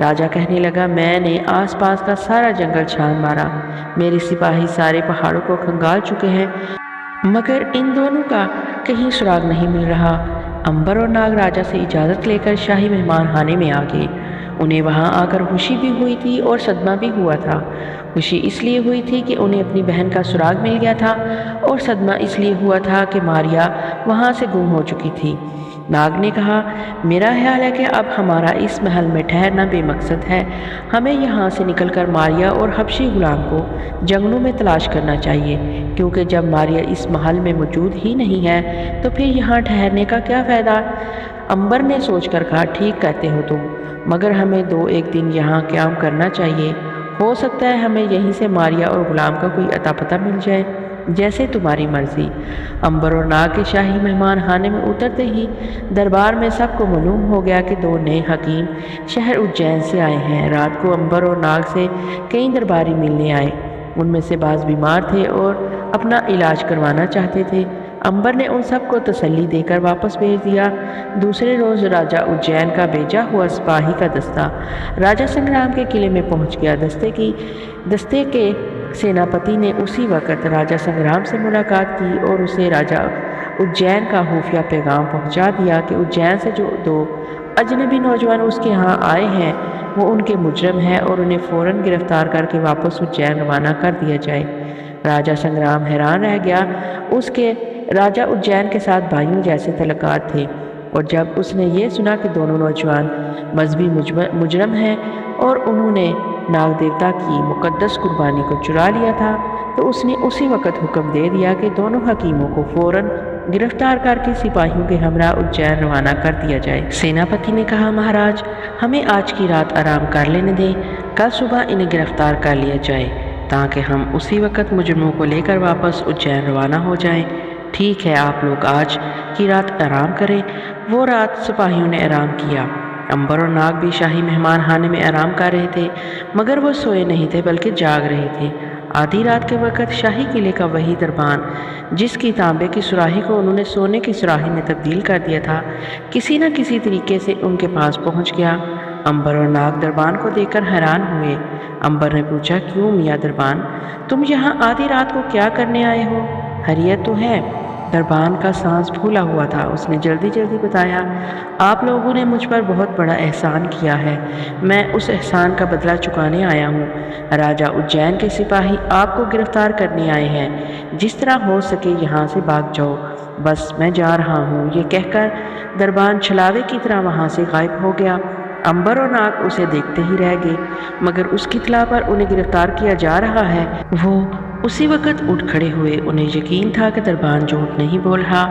راجا کہنے لگا، میں نے آس پاس کا سارا جنگل چھان مارا، میرے سپاہی سارے پہاڑوں کو کھنگال چکے ہیں، مگر ان دونوں کا کہیں سراغ نہیں مل رہا۔ امبر اور ناگ راجا سے اجازت لے کر شاہی مہمان خانے میں آ گئے۔ انہیں وہاں آ کر خوشی بھی ہوئی تھی اور صدمہ بھی ہوا تھا۔ خوشی اس لیے ہوئی تھی کہ انہیں اپنی بہن کا سراغ مل گیا تھا، اور صدمہ اس لیے ہوا تھا کہ ماریا وہاں سے گم ہو چکی تھی۔ ناگ نے کہا، میرا خیال ہے کہ اب ہمارا اس محل میں ٹھہرنا بے مقصد ہے، ہمیں یہاں سے نکل کر ماریا اور حبشی غلام کو جنگلوں میں تلاش کرنا چاہیے، کیونکہ جب ماریا اس محل میں موجود ہی نہیں ہے تو پھر یہاں ٹھہرنے کا کیا فائدہ؟ امبر نے سوچ کر کہا، ٹھیک کہتے ہو تم، مگر ہمیں 2-1 دن یہاں قیام کرنا چاہیے، ہو سکتا ہے ہمیں یہیں سے ماریا اور غلام کا کوئی اتا پتہ مل جائے، جیسے تمہاری مرضی۔ امبر اور ناگ کے شاہی مہمان خانے میں اترتے ہی دربار میں سب کو معلوم ہو گیا کہ 2 نئے حکیم شہر اجین سے آئے ہیں۔ رات کو امبر اور ناگ سے کئی درباری ملنے آئے، ان میں سے بعض بیمار تھے اور اپنا علاج کروانا چاہتے تھے۔ امبر نے ان سب کو تسلی دے کر واپس بھیج دیا۔ دوسرے روز راجا اجین کا بھیجا ہوا سپاہی کا دستہ راجا سنگرام کے قلعے میں پہنچ گیا۔ دستے کے سیناپتی نے اسی وقت راجا سنگرام سے ملاقات کی اور اسے راجا اجین کا خفیہ پیغام پہنچا دیا کہ اجین سے جو 2 اجنبی نوجوان اس کے ہاں آئے ہیں وہ ان کے مجرم ہیں اور انہیں فوراً گرفتار کر کے واپس اجین روانہ کر دیا جائے۔ راجا سنگرام حیران رہ گیا، اس کے راجا اجین کے ساتھ بھائیوں جیسے تعلقات تھے، اور جب اس نے یہ سنا کہ دونوں نوجوان مذہبی مجرم ہیں اور انہوں نے ناگ دیوتا کی مقدس قربانی کو چرا لیا تھا، تو اس نے اسی وقت حکم دے دیا کہ دونوں حکیموں کو فوراً گرفتار کر کے سپاہیوں کے ہمراہ اجین روانہ کر دیا جائے۔ سیناپتی نے کہا، مہاراج، ہمیں آج کی رات آرام کر لینے دیں، کل صبح انہیں گرفتار کر لیا جائے تاکہ ہم اسی وقت مجرموں کو لے کر واپس اجین روانہ ہو جائیں۔ ٹھیک ہے، آپ لوگ آج کی رات آرام کریں۔ وہ رات سپاہیوں نے آرام کیا۔ امبر اور ناگ بھی شاہی مہمان خانے میں آرام کر رہے تھے، مگر وہ سوئے نہیں تھے بلکہ جاگ رہے تھے۔ آدھی رات کے وقت شاہی قلعے کا وہی دربان جس کی تانبے کی سراہی کو انہوں نے سونے کی سراہی میں تبدیل کر دیا تھا، کسی نہ کسی طریقے سے ان کے پاس پہنچ گیا۔ امبر اور ناگ دربان کو دیکھ کر حیران ہوئے۔ امبر نے پوچھا، کیوں میاں دربان، تم یہاں آدھی رات کو کیا کرنے آئے ہو؟ خیریت تو ہے؟ دربان کا سانس پھولا ہوا تھا، اس نے جلدی بتایا، آپ لوگوں نے مجھ پر بہت بڑا احسان کیا ہے، میں اس احسان کا بدلہ چکانے آیا ہوں۔ راجا اجین کے سپاہی آپ کو گرفتار کرنے آئے ہیں، جس طرح ہو سکے یہاں سے بھاگ جاؤ، بس میں جا رہا ہوں۔ یہ کہہ کر دربان چھلاوے کی طرح وہاں سے غائب ہو گیا۔ امبر اور ناگ اسے دیکھتے ہی رہ گئے، مگر اس کی اطلاع پر انہیں گرفتار کیا جا رہا ہے وہ اسی وقت اٹھ کھڑے ہوئے۔ انہیں یقین تھا کہ دربان جھوٹ نہیں بول رہا۔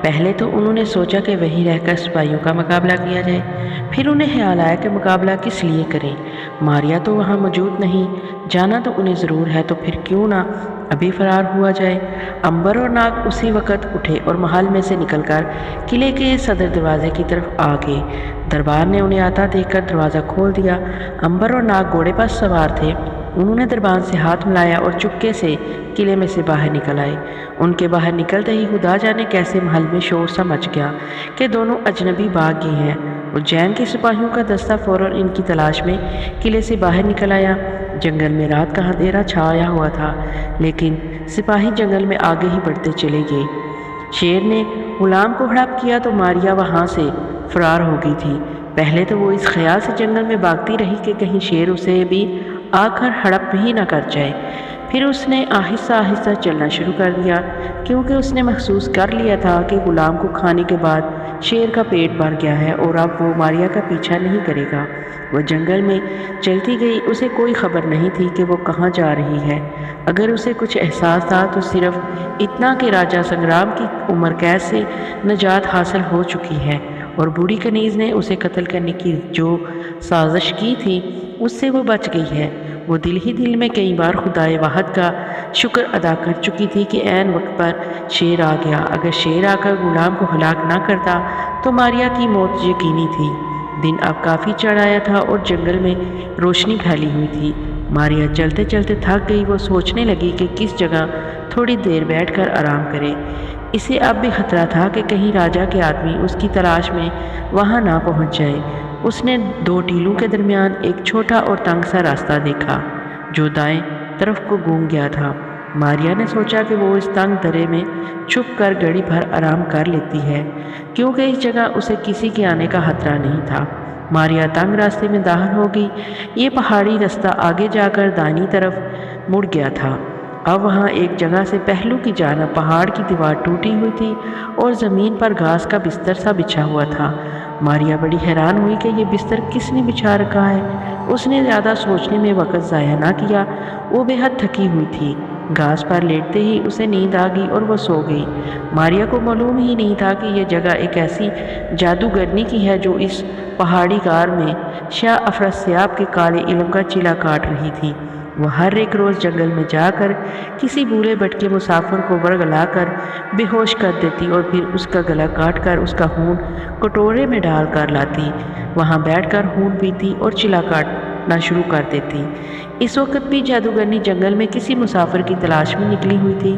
پہلے تو انہوں نے سوچا کہ وہیں رہ کر سپاہیوں کا مقابلہ کیا جائے، پھر انہیں خیال آیا کہ مقابلہ کس لیے کریں، ماریا تو وہاں موجود نہیں، جانا تو انہیں ضرور ہے، تو پھر کیوں نہ ابھی فرار ہوا جائے۔ امبر اور ناگ اسی وقت اٹھے اور محل میں سے نکل کر قلعے کے صدر دروازے کی طرف آ گئے۔ دربار نے انہیں آتا دیکھ کر دروازہ کھول دیا۔ امبر اور ناگ گھوڑے پر سوار تھے، انہوں نے دربان سے ہاتھ ملایا اور چپکے سے قلعے میں سے باہر نکل آئے۔ ان کے باہر نکلتے ہی خدا جانے کیسے محل میں شور سا مچ گیا کہ دونوں اجنبی بھاگ گئے ہیں۔ اجین کے سپاہیوں کا دستہ فوراً ان کی تلاش میں قلعے سے باہر نکل آیا۔ جنگل میں رات کا اندھیرا چھایا ہوا تھا، لیکن سپاہی جنگل میں آگے ہی بڑھتے چلے گئے۔ شیر نے غلام کو ہڑپ کیا تو ماریا وہاں سے فرار ہو گئی تھی۔ پہلے تو وہ اس خیال سے جنگل میں بھاگتی رہی کہ کہیں شیر اسے بھی آ کر ہڑپ ہی نہ کر جائے۔ پھر اس نے آہستہ آہستہ چلنا شروع کر دیا، کیونکہ اس نے محسوس کر لیا تھا کہ غلام کو کھانے کے بعد شیر کا پیٹ بھر گیا ہے اور اب وہ ماریا کا پیچھا نہیں کرے گا۔ وہ جنگل میں چلتی گئی، اسے کوئی خبر نہیں تھی کہ وہ کہاں جا رہی ہے۔ اگر اسے کچھ احساس تھا تو صرف اتنا کہ راجا سنگرام کی عمر قید سے نجات حاصل ہو چکی ہے اور بوڑھی کنیز نے اسے قتل کرنے کی جو سازش کی تھی اس سے وہ بچ گئی ہے۔ وہ دل ہی دل میں کئی بار خدائے واحد کا شکر ادا کر چکی تھی کہ عین وقت پر شیر آ گیا۔ اگر شیر آ کر غلام کو ہلاک نہ کرتا تو ماریا کی موت یقینی تھی۔ دن اب کافی چڑھ آیا تھا اور جنگل میں روشنی پھیلی ہوئی تھی۔ ماریا چلتے چلتے تھک گئی۔ وہ سوچنے لگی کہ کس جگہ تھوڑی دیر بیٹھ کر آرام کرے۔ اسے اب بھی خطرہ تھا کہ کہیں راجا کے آدمی اس کی تلاش میں وہاں نہ پہنچ جائے۔ اس نے 2 ٹیلوں کے درمیان ایک چھوٹا اور تنگ سا راستہ دیکھا جو دائیں طرف کو گھوم گیا تھا۔ ماریا نے سوچا کہ وہ اس تنگ درے میں چھپ کر گھڑی بھر آرام کر لیتی ہے، کیونکہ اس جگہ اسے کسی کے آنے کا خطرہ نہیں تھا۔ ماریا تنگ راستے میں داخل ہو گئی۔ یہ پہاڑی راستہ آگے جا کر دائیں طرف مڑ گیا تھا۔ اب وہاں ایک جگہ سے پہلو کی جانب پہاڑ کی دیوار ٹوٹی ہوئی تھی اور زمین پر گھاس کا بستر سا بچھا ہوا تھا۔ ماریا بڑی حیران ہوئی کہ یہ بستر کس نے بچھا رکھا ہے۔ اس نے زیادہ سوچنے میں وقت ضائع نہ کیا، وہ بے حد تھکی ہوئی تھی۔ گھاس پر لیٹتے ہی اسے نیند آ گئی اور وہ سو گئی۔ ماریا کو معلوم ہی نہیں تھا کہ یہ جگہ ایک ایسی جادوگرنی کی ہے جو اس پہاڑی غار میں شاہ افراسیاب کے کالے علم کا چلا کاٹ رہی تھی۔ وہ ہر ایک روز جنگل میں جا کر کسی بھولے بھٹکے مسافر کو ورگلا کر بے ہوش کر دیتی اور پھر اس کا گلا کاٹ کر اس کا خون کٹورے میں ڈال کر لاتی، وہاں بیٹھ کر خون پیتی اور چلا کاٹنا شروع کر دیتی۔ اس وقت بھی جادوگرنی جنگل میں کسی مسافر کی تلاش میں نکلی ہوئی تھی۔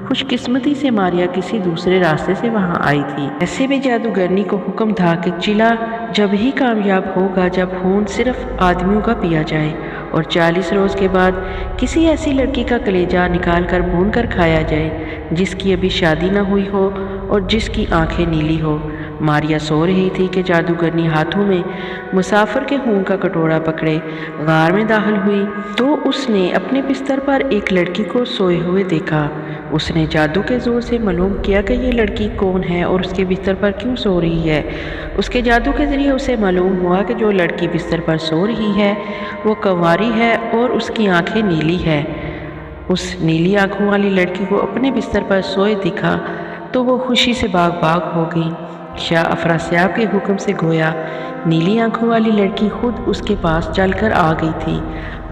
خوش قسمتی سے ماریا کسی دوسرے راستے سے وہاں آئی تھی۔ ایسے بھی جادوگرنی کو حکم تھا کہ چلا جب ہی کامیاب ہوگا جب خون صرف آدمیوں کا پیا جائے اور 40 روز کے بعد کسی ایسی لڑکی کا کلیجہ نکال کر بھون کر کھایا جائے جس کی ابھی شادی نہ ہوئی ہو اور جس کی آنکھیں نیلی ہو۔ ماریا سو رہی تھی کہ جادوگرنی ہاتھوں میں مسافر کے خون کا کٹورا پکڑے غار میں داخل ہوئی تو اس نے اپنے بستر پر ایک لڑکی کو سوئے ہوئے دیکھا۔ اس نے جادو کے زور سے معلوم کیا کہ یہ لڑکی کون ہے اور اس کے بستر پر کیوں سو رہی ہے۔ اس کے جادو کے ذریعے اسے معلوم ہوا کہ جو لڑکی بستر پر سو رہی ہے وہ کنواری ہے اور اس کی آنکھیں نیلی ہے۔ اس نیلی آنکھوں والی لڑکی کو اپنے بستر پر سوئے دیکھا تو وہ خوشی سے باغ باغ ہو گئی۔ شاہ افراسیاب کے حکم سے گویا نیلی آنکھوں والی لڑکی خود اس کے پاس چل کر آ گئی تھی،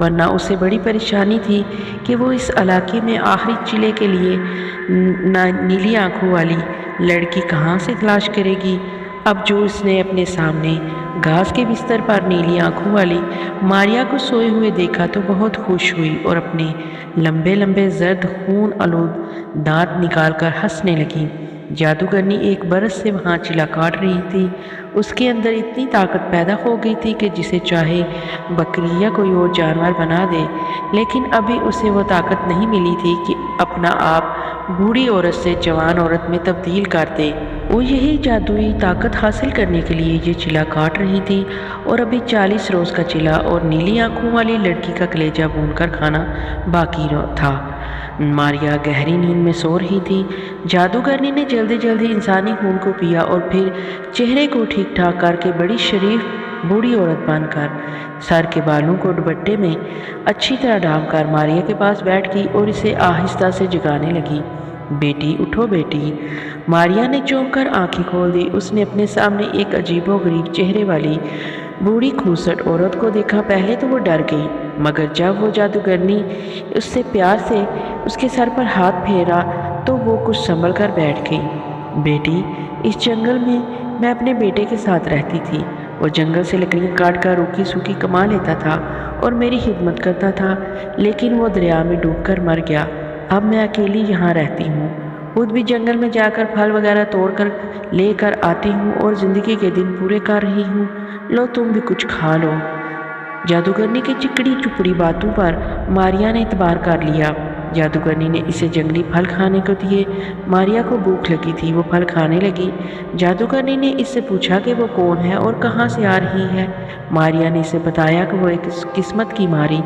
ورنہ اسے بڑی پریشانی تھی کہ وہ اس علاقے میں آخری چلے کے لیے نیلی آنکھوں والی لڑکی کہاں سے تلاش کرے گی۔ اب جو اس نے اپنے سامنے گھاس کے بستر پر نیلی آنکھوں والی ماریا کو سوئے ہوئے دیکھا تو بہت خوش ہوئی اور اپنے لمبے لمبے زرد خون آلود دانت نکال کر ہنسنے لگی۔ جادوگرنی ایک برس سے وہاں چلا کاٹ رہی تھی۔ اس کے اندر اتنی طاقت پیدا ہو گئی تھی کہ جسے چاہے بکری یا کوئی اور جانور بنا دے، لیکن ابھی اسے وہ طاقت نہیں ملی تھی کہ اپنا آپ بوڑھی عورت سے جوان عورت میں تبدیل کر دے۔ وہ یہی جادوئی طاقت حاصل کرنے کے لیے یہ چلا کاٹ رہی تھی اور ابھی 40 روز کا چلا اور نیلی آنکھوں والی لڑکی کا کلیجہ بھون کر کھانا باقی تھا۔ ماریا گہری نیند میں سو رہی تھی۔ جادوگرنی نے جلدی جلدی انسانی خون کو پیا اور پھر چہرے کو ٹھیک ٹھاک کر کے بڑی شریف بوڑھی عورت بن کر سر کے بالوں کو دوپٹے میں اچھی طرح ڈھانپ کر ماریا کے پاس بیٹھ گئی اور اسے آہستہ سے جگانے لگی۔ بیٹی اٹھو بیٹی۔ ماریا نے چونک کر آنکھیں کھول دی۔ اس نے اپنے سامنے ایک عجیب و غریب چہرے والی بوڑھی کھوسٹ عورت کو دیکھا۔ پہلے تو وہ ڈر گئی، مگر جب وہ جادوگرنی اس سے پیار سے اس کے سر پر ہاتھ پھیرا تو وہ کچھ سنبھل کر بیٹھ گئی۔ بیٹی، اس جنگل میں میں اپنے بیٹے کے ساتھ رہتی تھی۔ وہ جنگل سے لکڑیاں کاٹ کر روکی سوکھی کما لیتا تھا اور میری خدمت کرتا تھا، لیکن وہ دریا میں ڈوب کر مر گیا۔ اب میں اکیلی یہاں رہتی ہوں، خود بھی جنگل میں جا کر پھل وغیرہ توڑ کر لے کر آتی ہوں اور زندگی کے دن پورے کر رہی ہوں۔ لو تم بھی کچھ کھا لو۔ جادوگرنی کی چکڑی چپڑی باتوں پر ماریا نے اعتبار کر لیا۔ جادوگرنی نے اسے جنگلی پھل کھانے کو دیے۔ ماریا کو بھوک لگی تھی، وہ پھل کھانے لگی۔ جادوگرنی نے اس سے پوچھا کہ وہ کون ہے اور کہاں سے آ رہی ہے۔ ماریا نے اسے بتایا کہ وہ ایک قسمت کی ماری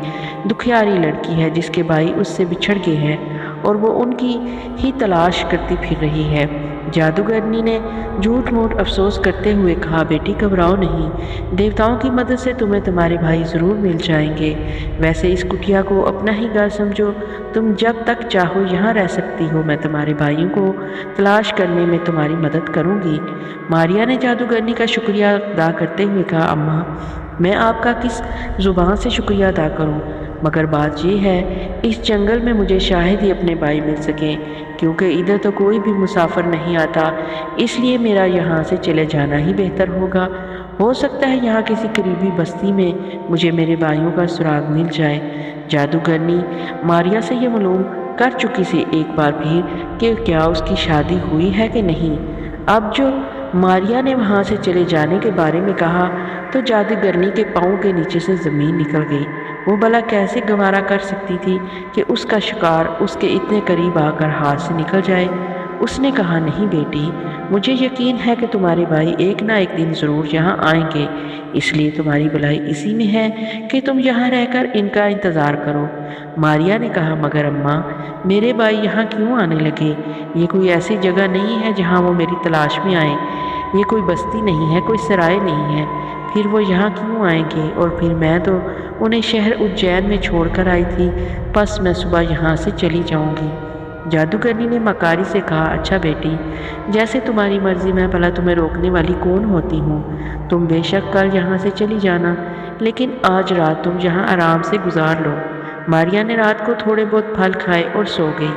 دکھیاری لڑکی ہے جس کے بھائی اس سے بچھڑ گئے ہیں اور وہ ان کی ہی تلاش کرتی پھر رہی ہے۔ جادوگرنی نے جھوٹ موٹ افسوس کرتے ہوئے کہا، بیٹی گھبراؤ نہیں، دیوتاؤں کی مدد سے تمہیں تمہارے بھائی ضرور مل جائیں گے۔ ویسے اس کٹیا کو اپنا ہی گھر سمجھو، تم جب تک چاہو یہاں رہ سکتی ہو، میں تمہارے بھائیوں کو تلاش کرنے میں تمہاری مدد کروں گی۔ ماریا نے جادوگرنی کا شکریہ ادا کرتے ہوئے کہا، اماں میں آپ کا کس زبان سے شکریہ ادا کروں، مگر بات یہ ہے اس جنگل میں مجھے شاید ہی اپنے بھائی مل سکیں، کیونکہ ادھر تو کوئی بھی مسافر نہیں آتا، اس لیے میرا یہاں سے چلے جانا ہی بہتر ہوگا۔ ہو سکتا ہے یہاں کسی قریبی بستی میں مجھے میرے بھائیوں کا سراغ مل جائے۔ جادوگرنی ماریا سے یہ معلوم کر چکی سی ایک بار پھر کہ کیا اس کی شادی ہوئی ہے کہ نہیں۔ اب جو ماریا نے وہاں سے چلے جانے کے بارے میں کہا تو جادوگرنی کے پاؤں کے نیچے سے زمین نکل گئی۔ وہ بھلا کیسے گوارا کر سکتی تھی کہ اس کا شکار اس کے اتنے قریب آ کر ہاتھ سے نکل جائے۔ اس نے کہا، نہیں بیٹی، مجھے یقین ہے کہ تمہارے بھائی ایک نہ ایک دن ضرور یہاں آئیں گے، اس لیے تمہاری بھلائی اسی میں ہے کہ تم یہاں رہ کر ان کا انتظار کرو۔ ماریا نے کہا، مگر اماں، میرے بھائی یہاں کیوں آنے لگے؟ یہ کوئی ایسی جگہ نہیں ہے جہاں وہ میری تلاش میں آئیں۔ یہ کوئی بستی نہیں ہے، کوئی سرائے نہیں ہے، پھر وہ یہاں کیوں آئیں گے؟ اور پھر میں تو انہیں شہر اجین میں چھوڑ کر آئی تھی، پس میں صبح یہاں سے چلی جاؤں گی۔ جادوگرنی نے مکاری سے کہا، اچھا بیٹی، جیسے تمہاری مرضی، میں بھلا تمہیں روکنے والی کون ہوتی ہوں؟ تم بے شک کل یہاں سے چلی جانا، لیکن آج رات تم یہاں آرام سے گزار لو۔ ماریا نے رات کو تھوڑے بہت پھل کھائے اور سو گئی۔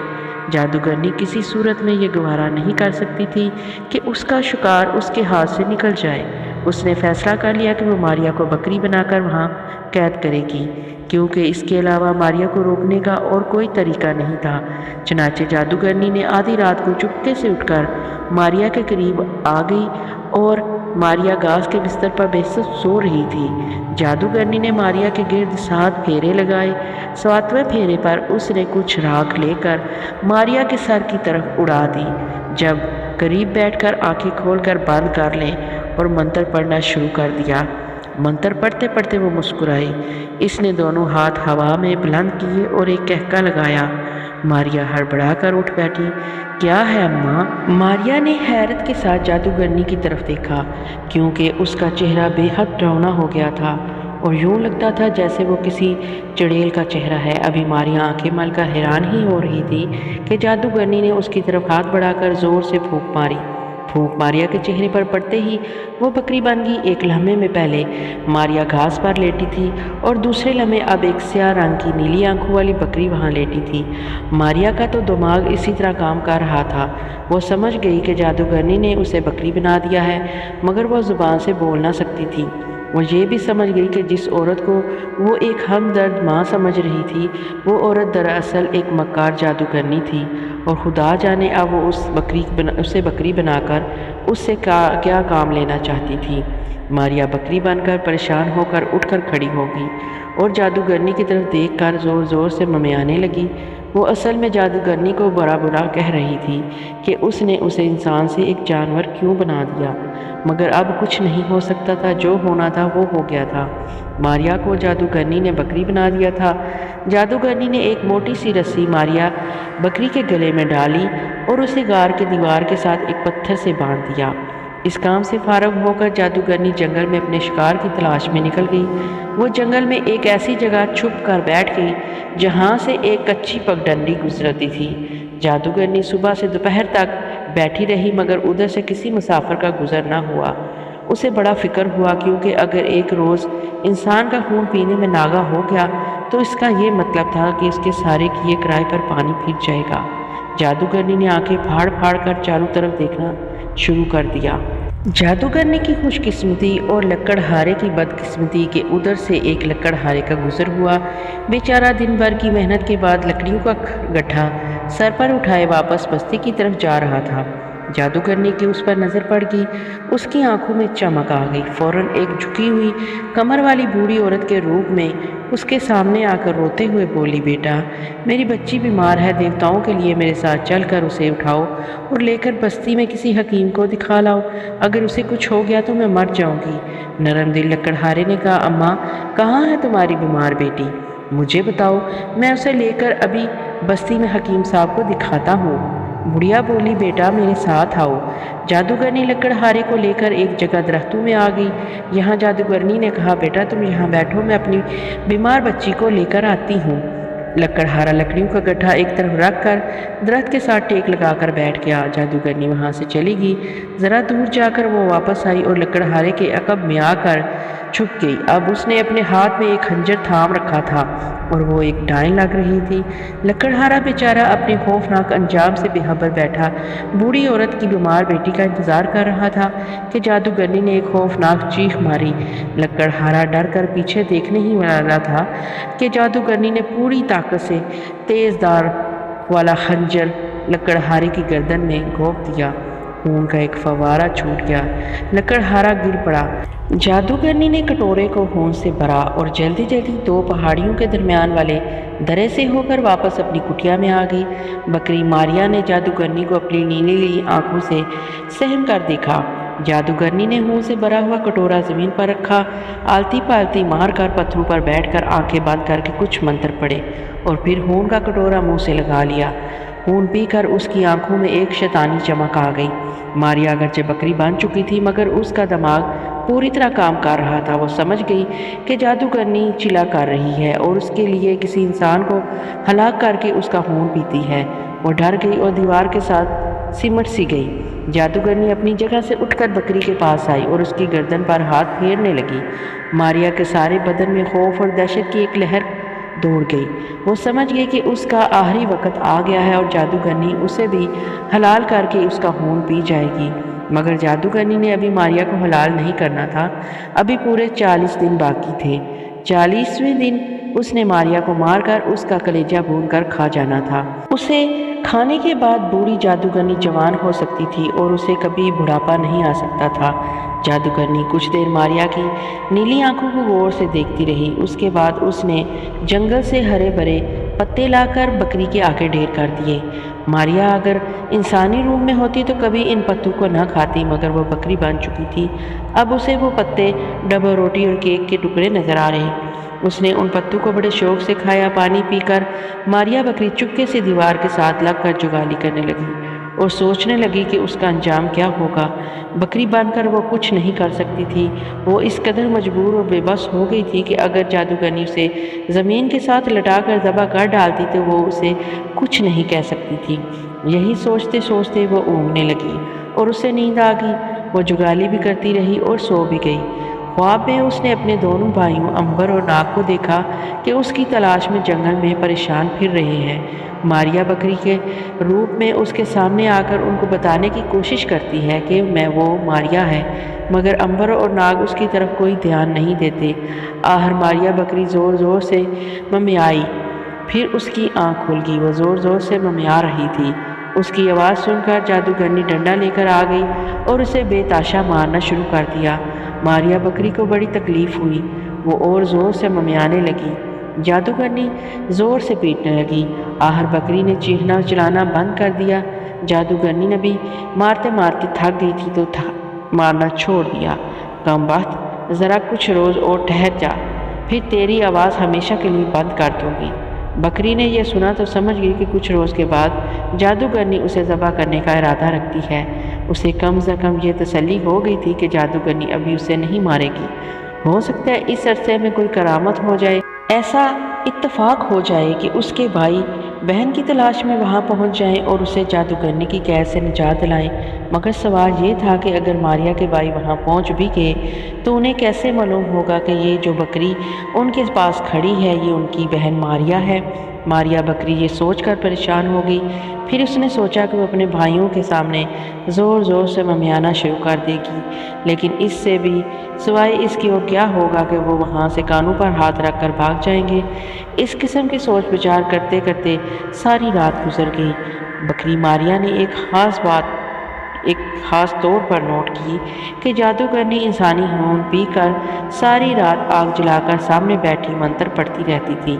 جادوگرنی کسی صورت میں یہ گوارا نہیں کر سکتی تھی کہ اس کا شکار اس کے ہاتھ سے نکل جائے۔ اس نے فیصلہ کر لیا کہ وہ ماریا کو بکری بنا کر وہاں قید کرے گی، کیونکہ اس کے علاوہ ماریا کو روکنے کا اور کوئی طریقہ نہیں تھا۔ چنانچہ جادوگرنی نے آدھی رات کو چپکے سے اٹھ کر ماریا کے قریب آ گئی اور ماریا گھاس کے بستر پر بے سوچ سو رہی تھی۔ جادوگرنی نے ماریا کے گرد 7 پھیرے لگائے۔ 7ویں پھیرے پر اس نے کچھ راکھ لے کر ماریا کے سر کی طرف اڑا دی۔ جب قریب بیٹھ کر آنکھیں کھول کر بند کر لیں اور منتر پڑھنا شروع کر دیا۔ منتر پڑھتے پڑھتے وہ مسکرائی۔ اس نے دونوں ہاتھ ہوا میں بلند کیے اور ایک کہکا لگایا۔ ماریا ہڑبڑا کر اٹھ بیٹھی۔ کیا ہے اماں؟ ماریا نے حیرت کے ساتھ جادوگرنی کی طرف دیکھا، کیونکہ اس کا چہرہ بے حد ڈراؤنا ہو گیا تھا اور یوں لگتا تھا جیسے وہ کسی چڑیل کا چہرہ ہے۔ ابھی ماریا آنکھیں مل کر حیران ہی ہو رہی تھی کہ جادوگرنی نے اس کی طرف ہاتھ بڑھا کر زور سے پھونک ماری۔ پھونک ماریا کے چہرے پر پڑتے ہی وہ بکری بن گئی۔ ایک لمحے میں پہلے ماریا گھاس پر لیٹی تھی اور دوسرے لمحے اب ایک سیاہ رنگ کی نیلی آنکھوں والی بکری وہاں لیٹی تھی۔ ماریا کا تو دماغ اسی طرح کام کر رہا تھا۔ وہ سمجھ گئی کہ جادوگرنی نے اسے بکری بنا دیا ہے، مگر وہ زبان سے بول نہ سکتی تھی۔ وہ یہ بھی سمجھ گئی کہ جس عورت کو وہ ایک ہمدرد ماں سمجھ رہی تھی، وہ عورت دراصل ایک مکار جادوگرنی تھی، اور خدا جانے اب وہ اسے بکری بنا کر اس سے کیا کام لینا چاہتی تھی۔ ماریا بکری بن کر پریشان ہو کر اٹھ کر کھڑی ہو گئی اور جادوگرنی کی طرف دیکھ کر زور زور سے ممیانے لگی۔ وہ اصل میں جادوگرنی کو برا برا کہہ رہی تھی کہ اس نے اسے انسان سے ایک جانور کیوں بنا دیا، مگر اب کچھ نہیں ہو سکتا تھا۔ جو ہونا تھا وہ ہو گیا تھا۔ ماریا کو جادوگرنی نے بکری بنا دیا تھا۔ جادوگرنی نے ایک موٹی سی رسی ماریا بکری کے گلے میں ڈالی اور اسے غار کے دیوار کے ساتھ ایک پتھر سے باندھ دیا۔ اس کام سے فارغ ہو کر جادوگرنی جنگل میں اپنے شکار کی تلاش میں نکل گئی۔ وہ جنگل میں ایک ایسی جگہ چھپ کر بیٹھ گئی جہاں سے ایک کچی پگڈنڈی گزرتی تھی۔ جادوگرنی صبح سے دوپہر تک بیٹھی رہی، مگر ادھر سے کسی مسافر کا گزر نہ ہوا۔ اسے بڑا فکر ہوا، کیونکہ اگر ایک روز انسان کا خون پینے میں ناغہ ہو گیا تو اس کا یہ مطلب تھا کہ اس کے سارے کیے کرائے پر پانی پھر جائے گا۔ جادوگرنی نے آنکھیں پھاڑ پھاڑ کر چاروں طرف دیکھنا شروع کر دیا۔ جادوگرنی کی خوش قسمتی اور لکڑہارے کی بدقسمتی کہ ادھر سے ایک لکڑہارے کا گزر ہوا۔ بیچارہ دن بھر کی محنت کے بعد لکڑیوں کا گٹھا سر پر اٹھائے واپس بستی کی طرف جا رہا تھا۔ جادوگرنی کی اس پر نظر پڑ گئی۔ اس کی آنکھوں میں چمک آ گئی۔ فوراً ایک جھکی ہوئی کمر والی بوڑھی عورت کے روپ میں اس کے سامنے آ کر روتے ہوئے بولی، بیٹا، میری بچی بیمار ہے، دیوتاؤں کے لیے میرے ساتھ چل کر اسے اٹھاؤ اور لے کر بستی میں کسی حکیم کو دکھا لاؤ۔ اگر اسے کچھ ہو گیا تو میں مر جاؤں گی۔ نرم دل لکڑہارے نے کہا، اماں، کہاں ہے تمہاری بیمار بیٹی؟ مجھے بتاؤ، میں اسے لے کر ابھی بستی میں حکیم صاحب کو دکھاتا ہوں۔ بڑھیا بولی، بیٹا میرے ساتھ آؤ۔ جادوگرنی لکڑہارے کو لے کر ایک جگہ درختوں میں آ گئی۔ یہاں جادوگرنی نے کہا، بیٹا تم یہاں بیٹھو، میں اپنی بیمار بچی کو لے کر آتی ہوں۔ لکڑہارا لکڑیوں کا گٹھا ایک طرف رکھ کر درخت کے ساتھ ٹیک لگا کر بیٹھ گیا۔ جادوگرنی وہاں سے چلی گئی۔ ذرا دور جا کر وہ واپس آئی اور لکڑہارے کے عقب میں آ کر چھپ گئی۔ اب اس نے اپنے ہاتھ میں ایک خنجر تھام رکھا تھا اور وہ ایک ڈائن لگ رہی تھی۔ لکڑہارا بیچارہ اپنے خوفناک انجام سے بے خبر بیٹھا بوڑھی عورت کی بیمار بیٹی کا انتظار کر رہا تھا کہ جادوگرنی نے ایک خوفناک چیخ ماری۔ لکڑہارا ڈر کر پیچھے دیکھنے ہی والا تھا کہ جادوگرنی نے پوری طاقت سے تیز دھار والا خنجر لکڑہارے کی گردن میں گھونپ دیا۔ خون کا ایک فوارہ چھوٹ گیا، لکڑہارا گر پڑا۔ جادوگرنی نے کٹورے کو خون سے بھرا اور جلدی جلدی 2 پہاڑیوں کے درمیان والے درے سے ہو کر واپس اپنی کٹیا میں آ گئی۔ بکری ماریا نے جادوگرنی کو اپنی نیلی نیلی آنکھوں سے سہم کر دیکھا۔ جادوگرنی نے خون سے بھرا ہوا کٹورا زمین پر رکھا، آلتی پالتی مار کر پتھروں پر بیٹھ کر آنکھیں بند کر کے کچھ منتر پڑھے اور پھر خون کا کٹورا منہ سے لگا لیا۔ خون پی کر اس کی آنکھوں میں ایک شیطانی چمک آ گئی۔ ماریا اگرچہ بکری بن چکی تھی مگر اس کا دماغ پوری طرح کام کر رہا تھا۔ وہ سمجھ گئی کہ جادوگرنی چلا کر رہی ہے اور اس کے لیے کسی انسان کو ہلاک کر کے اس کا خون پیتی ہے۔ وہ ڈر گئی اور دیوار کے ساتھ سمٹ سی گئی۔ جادوگرنی اپنی جگہ سے اٹھ کر بکری کے پاس آئی اور اس کی گردن پر ہاتھ پھیرنے لگی۔ ماریا کے سارے بدن میں خوف اور دہشت کی ایک لہر دوڑ گئی۔ وہ سمجھ گئی کہ اس کا آخری وقت آ گیا ہے اور جادوگرنی اسے بھی حلال کر کے اس کا خون پی جائے گی۔ مگر جادوگرنی نے ابھی ماریا کو حلال نہیں کرنا تھا، ابھی پورے 40 دن باقی تھے۔ 40ویں دن اس نے ماریا کو مار کر اس کا کلیجہ بھون کر کھا جانا تھا۔ اسے کھانے کے بعد بوڑھی جادوگرنی جوان ہو سکتی تھی اور اسے کبھی بڑھاپا نہیں آ سکتا تھا۔ جادوگرنی کچھ دیر ماریا کی نیلی آنکھوں کو غور سے دیکھتی رہی۔ اس کے بعد اس نے جنگل سے ہرے بھرے پتے لا کر بکری کے آگے ڈھیر کر دیے۔ ماریا اگر انسانی روپ میں ہوتی تو کبھی ان پتوں کو نہ کھاتی، مگر وہ بکری بن چکی تھی۔ اب اسے وہ پتے، ڈبہ روٹی اور کیک کے ٹکڑے نظر آ رہے۔ اس نے ان پتوں کو بڑے شوق سے کھایا۔ پانی پی کر ماریا بکری چپکے سے دیوار کے ساتھ لگ کر جگالی کرنے لگی اور سوچنے لگی کہ اس کا انجام کیا ہوگا۔ بکری بن کر وہ کچھ نہیں کر سکتی تھی۔ وہ اس قدر مجبور اور بے بس ہو گئی تھی کہ اگر جادوگرنی اسے زمین کے ساتھ لٹا کر ذبح کر ڈالتی تو وہ اسے کچھ نہیں کہہ سکتی تھی۔ یہی سوچتے سوچتے وہ اونگنے لگی اور اسے نیند آ گئی۔ وہ جگالی بھی کرتی رہی اور سو بھی گئی۔ خواب میں اس نے اپنے دونوں بھائیوں امبر اور ناگ کو دیکھا کہ اس کی تلاش میں جنگل میں پریشان پھر رہے ہیں۔ ماریا بکری کے روپ میں اس کے سامنے آ کر ان کو بتانے کی کوشش کرتی ہے کہ وہ ماریا ہے، مگر امبر اور ناگ اس کی طرف کوئی دھیان نہیں دیتے۔ آخر ماریا بکری زور زور سے ممیائی، پھر اس کی آنکھ کھل گئی۔ وہ زور زور سے ممیا رہی تھی۔ اس کی آواز سن کر جادوگرنی ڈنڈا لے کر آ گئی اور اسے بے تاشا مارنا شروع کر دیا۔ ماریا بکری کو بڑی تکلیف ہوئی، وہ اور زور سے ممیانے لگی۔ جادوگرنی زور سے پیٹنے لگی۔ آخر بکری نے چیخنا چلانا بند کر دیا۔ جادوگرنی نے بھی مارتے مارتے تھک گئی تھی تو مارنا چھوڑ دیا۔ کم بخت، ذرا کچھ روز اور ٹھہر جا، پھر تیری آواز ہمیشہ کے لیے بند کر دوں گی۔ بکری نے یہ سنا تو سمجھ گئی کہ کچھ روز کے بعد جادوگرنی اسے ذبح کرنے کا ارادہ رکھتی ہے۔ اسے کم از کم یہ تسلی ہو گئی تھی کہ جادوگرنی ابھی اسے نہیں مارے گی۔ ہو سکتا ہے اس عرصے میں کوئی کرامت ہو جائے، ایسا اتفاق ہو جائے کہ اس کے بھائی بہن کی تلاش میں وہاں پہنچ جائیں اور اسے جادوگرنی کی قید سے نجات دلائیں۔ مگر سوال یہ تھا کہ اگر ماریا کے بھائی وہاں پہنچ بھی گئے تو انہیں کیسے معلوم ہوگا کہ یہ جو بکری ان کے پاس کھڑی ہے یہ ان کی بہن ماریا ہے۔ ماریا بکری یہ سوچ کر پریشان ہو گئی۔ پھر اس نے سوچا کہ وہ اپنے بھائیوں کے سامنے زور زور سے ممیانا شروع کر دے گی، لیکن اس سے بھی سوائے اس کی اور کیا ہوگا کہ وہ وہاں سے کانوں پر ہاتھ رکھ کر بھاگ جائیں گے۔ اس قسم کی سوچ بچار کرتے کرتے ساری رات گزر گئی۔ بکری ماریا نے ایک خاص طور پر نوٹ کی کہ جادوگرنی انسانی خون پی کر ساری رات آگ جلا کر سامنے بیٹھی منتر پڑھتی رہتی تھی۔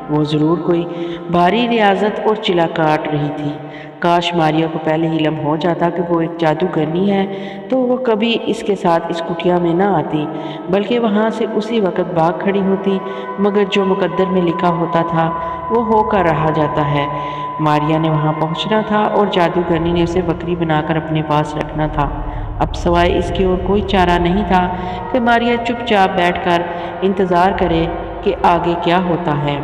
وہ ضرور کوئی بھاری ریاضت اور چلا کاٹ رہی تھی۔ کاش ماریا کو پہلے ہی علم ہو جاتا کہ وہ ایک جادوگرنی ہے تو وہ کبھی اس کے ساتھ اس کٹیا میں نہ آتی، بلکہ وہاں سے اسی وقت بھاگ کھڑی ہوتی۔ مگر جو مقدر میں لکھا ہوتا تھا وہ ہو کر رہا جاتا ہے۔ ماریا نے وہاں پہنچنا تھا اور جادوگرنی نے اسے بکری بنا کر اپنے پاس رکھنا تھا۔ اب سوائے اس کی اور کوئی چارہ نہیں تھا کہ ماریا چپ چاپ بیٹھ کر انتظار کرے کہ آگے کیا ہوتا ہے۔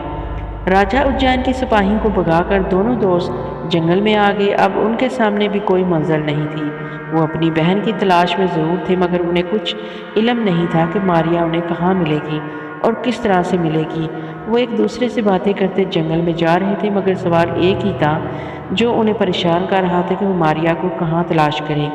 راجہ اجین کے سپاہیوں کو بھگا کر دونوں دوست جنگل میں آ گئے۔ اب ان کے سامنے بھی کوئی منزل نہیں تھی۔ وہ اپنی بہن کی تلاش میں ضرور تھے مگر انہیں کچھ علم نہیں تھا کہ ماریا انہیں کہاں ملے گی اور کس طرح سے ملے گی۔ وہ ایک دوسرے سے باتیں کرتے جنگل میں جا رہے تھے مگر سوال ایک ہی تھا جو انہیں پریشان کر رہا تھا کہ وہ ماریا کو کہاں تلاش کریں۔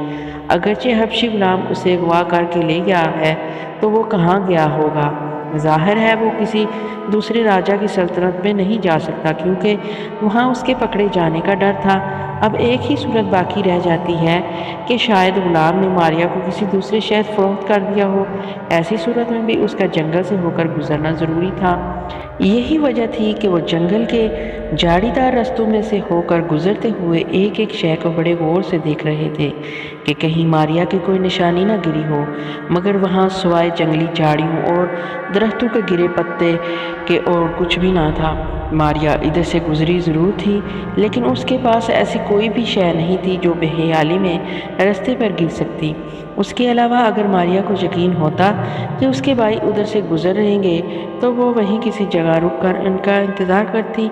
اگرچہ حبشی غلام اسے اغوا کر کے لے گیا ہے تو وہ کہاں گیا ہوگا؟ ظاہر ہے وہ کسی دوسرے راجا کی سلطنت میں نہیں جا سکتا کیونکہ وہاں اس کے پکڑے جانے کا ڈر تھا۔ اب ایک ہی صورت باقی رہ جاتی ہے کہ شاید غلام نے ماریا کو کسی دوسرے شہر فروخت کر دیا ہو۔ ایسی صورت میں بھی اس کا جنگل سے ہو کر گزرنا ضروری تھا۔ یہی وجہ تھی کہ وہ جنگل کے جھاڑی دار رستوں میں سے ہو کر گزرتے ہوئے ایک ایک شے کو بڑے غور سے دیکھ رہے تھے کہ کہیں ماریا کی کوئی نشانی نہ گری ہو، مگر وہاں سوائے جنگلی جھاڑیوں اور درختوں کے گرے پتے کے اور کچھ بھی نہ تھا۔ ماریا ادھر سے گزری ضرور تھی، لیکن اس کے پاس ایسی کوئی بھی شے نہیں تھی جو بے حیالی میں رستے پر گر سکتی۔ اس کے علاوہ اگر ماریا کو یقین ہوتا کہ اس کے بھائی ادھر سے گزر رہیں گے تو وہ وہیں کسی جگہ رک کر ان کا انتظار کرتی۔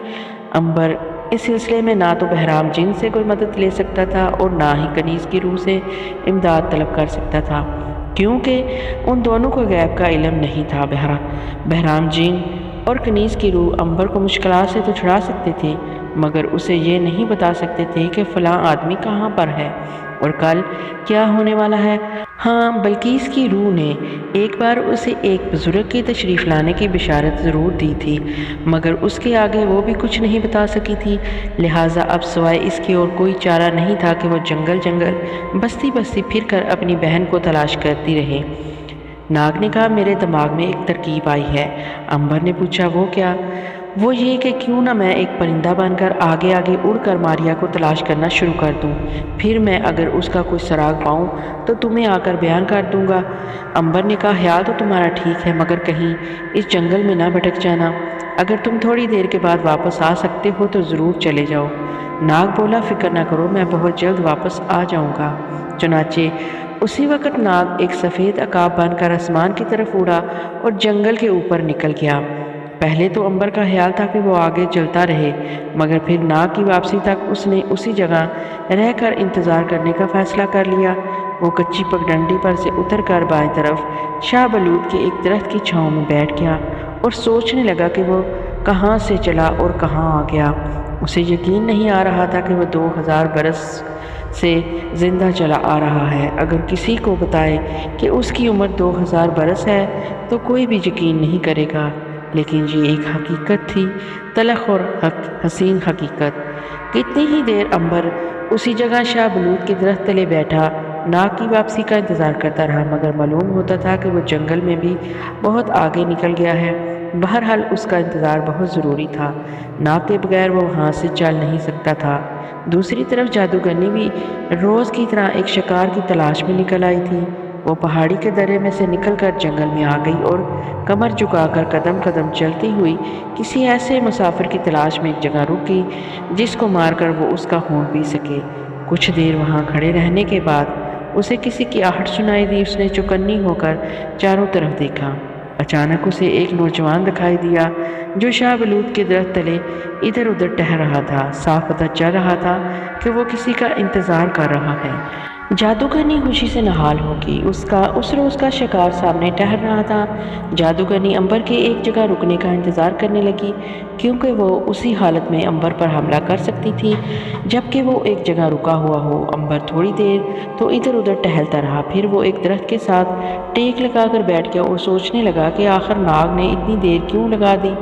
امبر اس سلسلے میں نہ تو بہرام جن سے کوئی مدد لے سکتا تھا اور نہ ہی کنیز کی روح سے امداد طلب کر سکتا تھا، کیونکہ ان دونوں کو غیب کا علم نہیں تھا۔ بہرام جن اور کنیز کی روح امبر کو مشکلات سے تو چھڑا سکتے تھے، مگر اسے یہ نہیں بتا سکتے تھے کہ فلاں آدمی کہاں پر ہے اور کل کیا ہونے والا ہے۔ ہاں، بلقیس کی روح نے ایک بار اسے ایک بزرگ کی تشریف لانے کی بشارت ضرور دی تھی، مگر اس کے آگے وہ بھی کچھ نہیں بتا سکی تھی، لہٰذا اب سوائے اس کی اور کوئی چارہ نہیں تھا کہ وہ جنگل بستی بستی پھر کر اپنی بہن کو تلاش کرتی رہے۔ ناگ نے کہا، میرے دماغ میں ایک ترکیب آئی ہے۔ امبر نے پوچھا، وہ کیا؟ وہ یہ کہ کیوں نہ میں ایک پرندہ بن کر آگے آگے اڑ کر ماریا کو تلاش کرنا شروع کر دوں، پھر میں اگر اس کا کوئی سراغ پاؤں تو تمہیں آ کر بیان کر دوں گا۔ امبر نے کہا، خیال تو تمہارا ٹھیک ہے، مگر کہیں اس جنگل میں نہ بھٹک جانا۔ اگر تم تھوڑی دیر کے بعد واپس آ سکتے ہو تو ضرور چلے جاؤ۔ ناگ بولا، فکر نہ کرو، میں بہت جلد واپس آ جاؤں گا۔ چنانچہ اسی وقت ناگ ایک سفید عقاب بن کر آسمان کی طرف اڑا اور جنگل کے اوپر نکل گیا۔ پہلے تو امبر کا خیال تھا کہ وہ آگے چلتا رہے، مگر پھر ناگ کی واپسی تک اس نے اسی جگہ رہ کر انتظار کرنے کا فیصلہ کر لیا۔ وہ کچی پگڈنڈی پر سے اتر کر بائیں طرف شاہ بلوط کے ایک درخت کی چھاؤں میں بیٹھ گیا اور سوچنے لگا کہ وہ کہاں سے چلا اور کہاں آ گیا۔ اسے یقین نہیں آ رہا تھا کہ وہ 2000 برس سے زندہ چلا آ رہا ہے۔ اگر کسی کو بتائے کہ اس کی عمر 2000 برس ہے تو کوئی بھی یقین نہیں کرے گا، لیکن یہ ایک حقیقت تھی، تلخ اور حسین حقیقت۔ کتنی ہی دیر امبر اسی جگہ شاہ بلوط کے درخت تلے بیٹھا ناگ کی واپسی کا انتظار کرتا رہا، مگر معلوم ہوتا تھا کہ وہ جنگل میں بھی بہت آگے نکل گیا ہے۔ بہرحال اس کا انتظار بہت ضروری تھا، ناگ کے بغیر وہ وہاں سے چل نہیں سکتا تھا۔ دوسری طرف جادوگرنی بھی روز کی طرح ایک شکار کی تلاش میں نکل آئی تھی۔ وہ پہاڑی کے درے میں سے نکل کر جنگل میں آ گئی اور کمر جھکا کر قدم قدم چلتی ہوئی کسی ایسے مسافر کی تلاش میں ایک جگہ رک گئی جس کو مار کر وہ اس کا خون پی سکے۔ کچھ دیر وہاں کھڑے رہنے کے بعد اسے کسی کی آہٹ سنائی دی۔ اس نے چوکنی ہو کر چاروں طرف دیکھا۔ اچانک اسے ایک نوجوان دکھائی دیا جو شاہ بلوط کے درخت تلے ادھر ادھر ٹہل رہا تھا۔ صاف پتہ چل رہا تھا کہ وہ کسی کا انتظار کر رہا ہے۔ جادوگرنی خوشی سے نہال ہو گئی، اس روز کا شکار سامنے ٹہل رہا تھا۔ جادوگرنی امبر کے ایک جگہ رکنے کا انتظار کرنے لگی، کیونکہ وہ اسی حالت میں امبر پر حملہ کر سکتی تھی جبکہ وہ ایک جگہ رکا ہوا ہو۔ امبر تھوڑی دیر تو ادھر ادھر ٹہلتا رہا، پھر وہ ایک درخت کے ساتھ ٹیک لگا کر بیٹھ گیا اور سوچنے لگا کہ آخر ناگ نے اتنی دیر کیوں لگا دی۔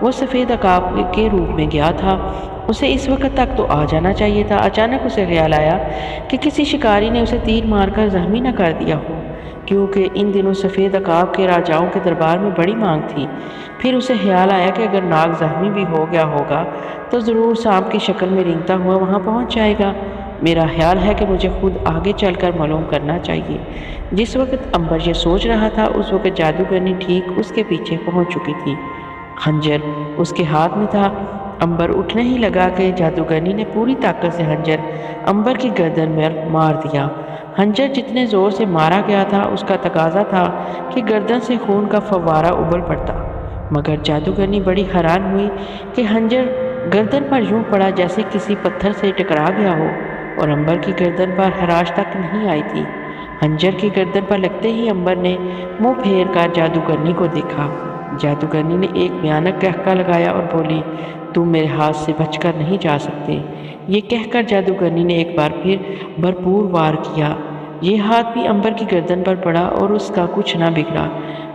وہ سفید عقاب کے روپ میں گیا تھا، اسے اس وقت تک تو آ جانا چاہیے تھا۔ اچانک اسے خیال آیا کہ کسی شکاری نے اسے تیر مار کر زخمی نہ کر دیا ہو، کیونکہ ان دنوں سفید عقاب کے راجاؤں کے دربار میں بڑی مانگ تھی۔ پھر اسے خیال آیا کہ اگر ناگ زخمی بھی ہو گیا ہوگا تو ضرور سانپ کی شکل میں رینگتا ہوا وہاں پہنچ جائے گا۔ میرا خیال ہے کہ مجھے خود آگے چل کر معلوم کرنا چاہیے۔ جس وقت امبر یہ سوچ رہا تھا اس وقت جادوگرنی ٹھیک اس کے پیچھے پہنچ چکی تھی۔ خنجر اس کے ہاتھ میں تھا۔ امبر اٹھنے ہی لگا کہ جادوگرنی نے پوری طاقت سے خنجر امبر کی گردن میں مار دیا۔ خنجر جتنے زور سے مارا گیا تھا اس کا تقاضا تھا کہ گردن سے خون کا فوارہ ابل پڑتا، مگر جادوگرنی بڑی حیران ہوئی کہ خنجر گردن پر یوں پڑا جیسے کسی پتھر سے ٹکرا گیا ہو اور امبر کی گردن پر خراش تک نہیں آئی تھی۔ خنجر کی گردن پر لگتے ہی امبر نے منہ پھیر کر جادوگرنی کو دیکھا۔ جادوگرنی نے ایک بھیانک قہقہ لگایا اور بولی، تم میرے ہاتھ سے بچ کر نہیں جا سکتے۔ یہ کہہ کر جادوگرنی نے ایک بار پھر بھرپور وار کیا۔ یہ ہاتھ بھی امبر کی گردن پر پڑا اور اس کا کچھ نہ بگڑا۔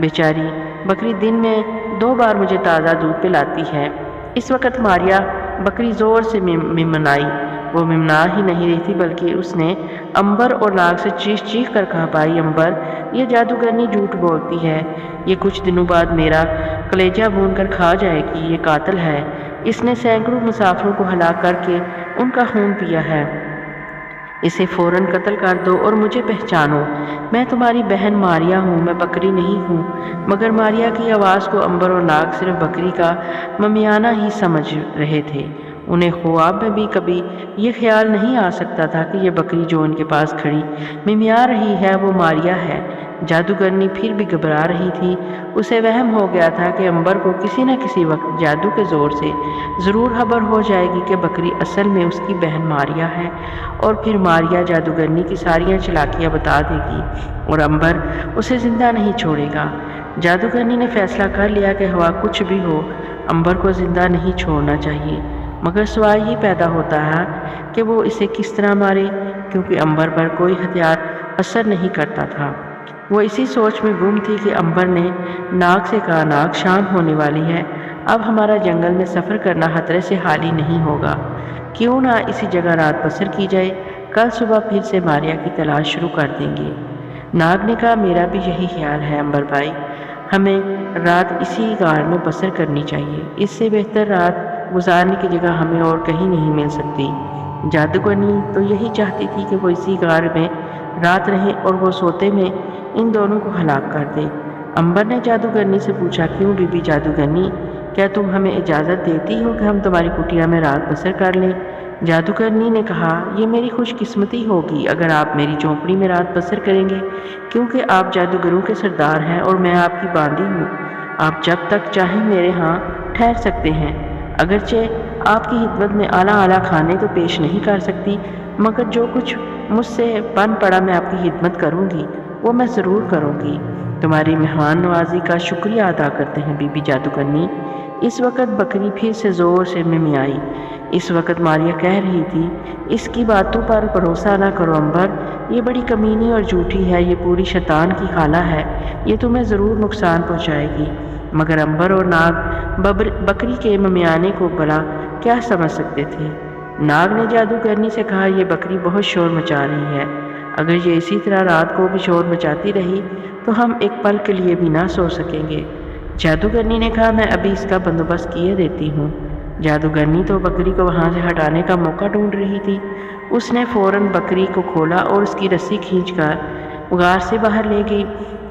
بیچاری بکری دن میں 2 بار مجھے تازہ دودھ پلاتی ہے۔ اس وقت ماریا بکری زور سے ممنائی۔ وہ ممنا ہی نہیں رہی تھی بلکہ اس نے امبر اور ناگ سے چیخ چیخ کر کہا، بھائی امبر، یہ جادوگرنی جھوٹ بولتی ہے، یہ کچھ دنوں بعد میرا کلیجہ بھون کر کھا جائے گی، یہ قاتل ہے، اس نے سینکڑوں مسافروں کو ہلاک کر کے ان کا خون پیا ہے، اسے فوراً قتل کر دو اور مجھے پہچانو، میں تمہاری بہن ماریا ہوں، میں بکری نہیں ہوں۔ مگر ماریا کی آواز کو امبر اور ناگ صرف بکری کا ممیانہ ہی سمجھ رہے تھے۔ انہیں خواب میں بھی کبھی یہ خیال نہیں آ سکتا تھا کہ یہ بکری جو ان کے پاس کھڑی ممیا رہی ہے وہ ماریا ہے۔ جادوگرنی پھر بھی گھبرا رہی تھی۔ اسے وہم ہو گیا تھا کہ امبر کو کسی نہ کسی وقت جادو کے زور سے ضرور خبر ہو جائے گی کہ بکری اصل میں اس کی بہن ماریا ہے، اور پھر ماریا جادوگرنی کی ساری چالاکیاں بتا دے گی اور امبر اسے زندہ نہیں چھوڑے گا۔ جادوگرنی نے فیصلہ کر لیا کہ ہوا کچھ بھی ہو امبر کو زندہ نہیں چھوڑنا چاہیے، مگر سوال یہ پیدا ہوتا ہے کہ وہ اسے کس طرح مارے، کیونکہ امبر پر کوئی ہتھیار اثر نہیں کرتا تھا۔ وہ اسی سوچ میں گم تھی کہ امبر نے ناگ سے کہا، ناگ، شام ہونے والی ہے، اب ہمارا جنگل میں سفر کرنا خطرے سے خالی نہیں ہوگا، کیوں نہ اسی جگہ رات بسر کی جائے، کل صبح پھر سے ماریا کی تلاش شروع کر دیں گے۔ ناگ نے کہا، میرا بھی یہی خیال ہے امبر بھائی، ہمیں رات اسی غار میں بسر کرنی چاہیے، اس سے بہتر رات گزارنے کی جگہ ہمیں اور کہیں نہیں مل سکتی۔ جادوگرنی تو یہی چاہتی تھی کہ وہ اسی غار میں رات رہیں اور وہ سوتے میں ان دونوں کو ہلاک کر دے۔ امبر نے جادوگرنی سے پوچھا، کیوں بی بی جادوگرنی، کیا تم ہمیں اجازت دیتی ہو کہ ہم تمہاری کٹیا میں رات بسر کر لیں؟ جادوگرنی نے کہا، یہ میری خوش قسمتی ہوگی اگر آپ میری جھونپڑی میں رات بسر کریں گے، کیونکہ آپ جادوگروں کے سردار ہیں اور میں آپ کی باندی ہوں، آپ جب تک چاہیں میرے ہاں ٹھہر سکتے ہیں، اگرچہ آپ کی خدمت میں اعلیٰ کھانے تو پیش نہیں کر سکتی، مگر جو کچھ مجھ سے بن پڑا میں آپ کی خدمت کروں گی وہ میں ضرور کروں گی۔ تمہاری مہمان نوازی کا شکریہ ادا کرتے ہیں بی بی جادوگرنی۔ اس وقت بکری پھر سے زور سے ممیائی۔ اس وقت ماریا کہہ رہی تھی، اس کی باتوں پر بھروسہ نہ کرو امبر، یہ بڑی کمینی اور جھوٹی ہے، یہ پوری شیطان کی خالہ ہے، یہ تمہیں ضرور نقصان پہنچائے گی۔ مگر امبر اور ناگ بکری کے ممیانے کو بھلا کیا سمجھ سکتے تھے۔ ناگ نے جادوگرنی سے کہا، یہ بکری بہت شور مچا رہی ہے، اگر یہ اسی طرح رات کو بھی شور مچاتی رہی تو ہم ایک پل کے لیے بھی نہ سو سکیں گے۔ جادوگرنی نے کہا، میں ابھی اس کا بندوبست کیے دیتی ہوں۔ جادوگرنی تو بکری کو وہاں سے ہٹانے کا موقع ڈھونڈ رہی تھی۔ اس نے فوراً بکری کو کھولا اور اس کی رسی کھینچ کر غار سے باہر لے گئی۔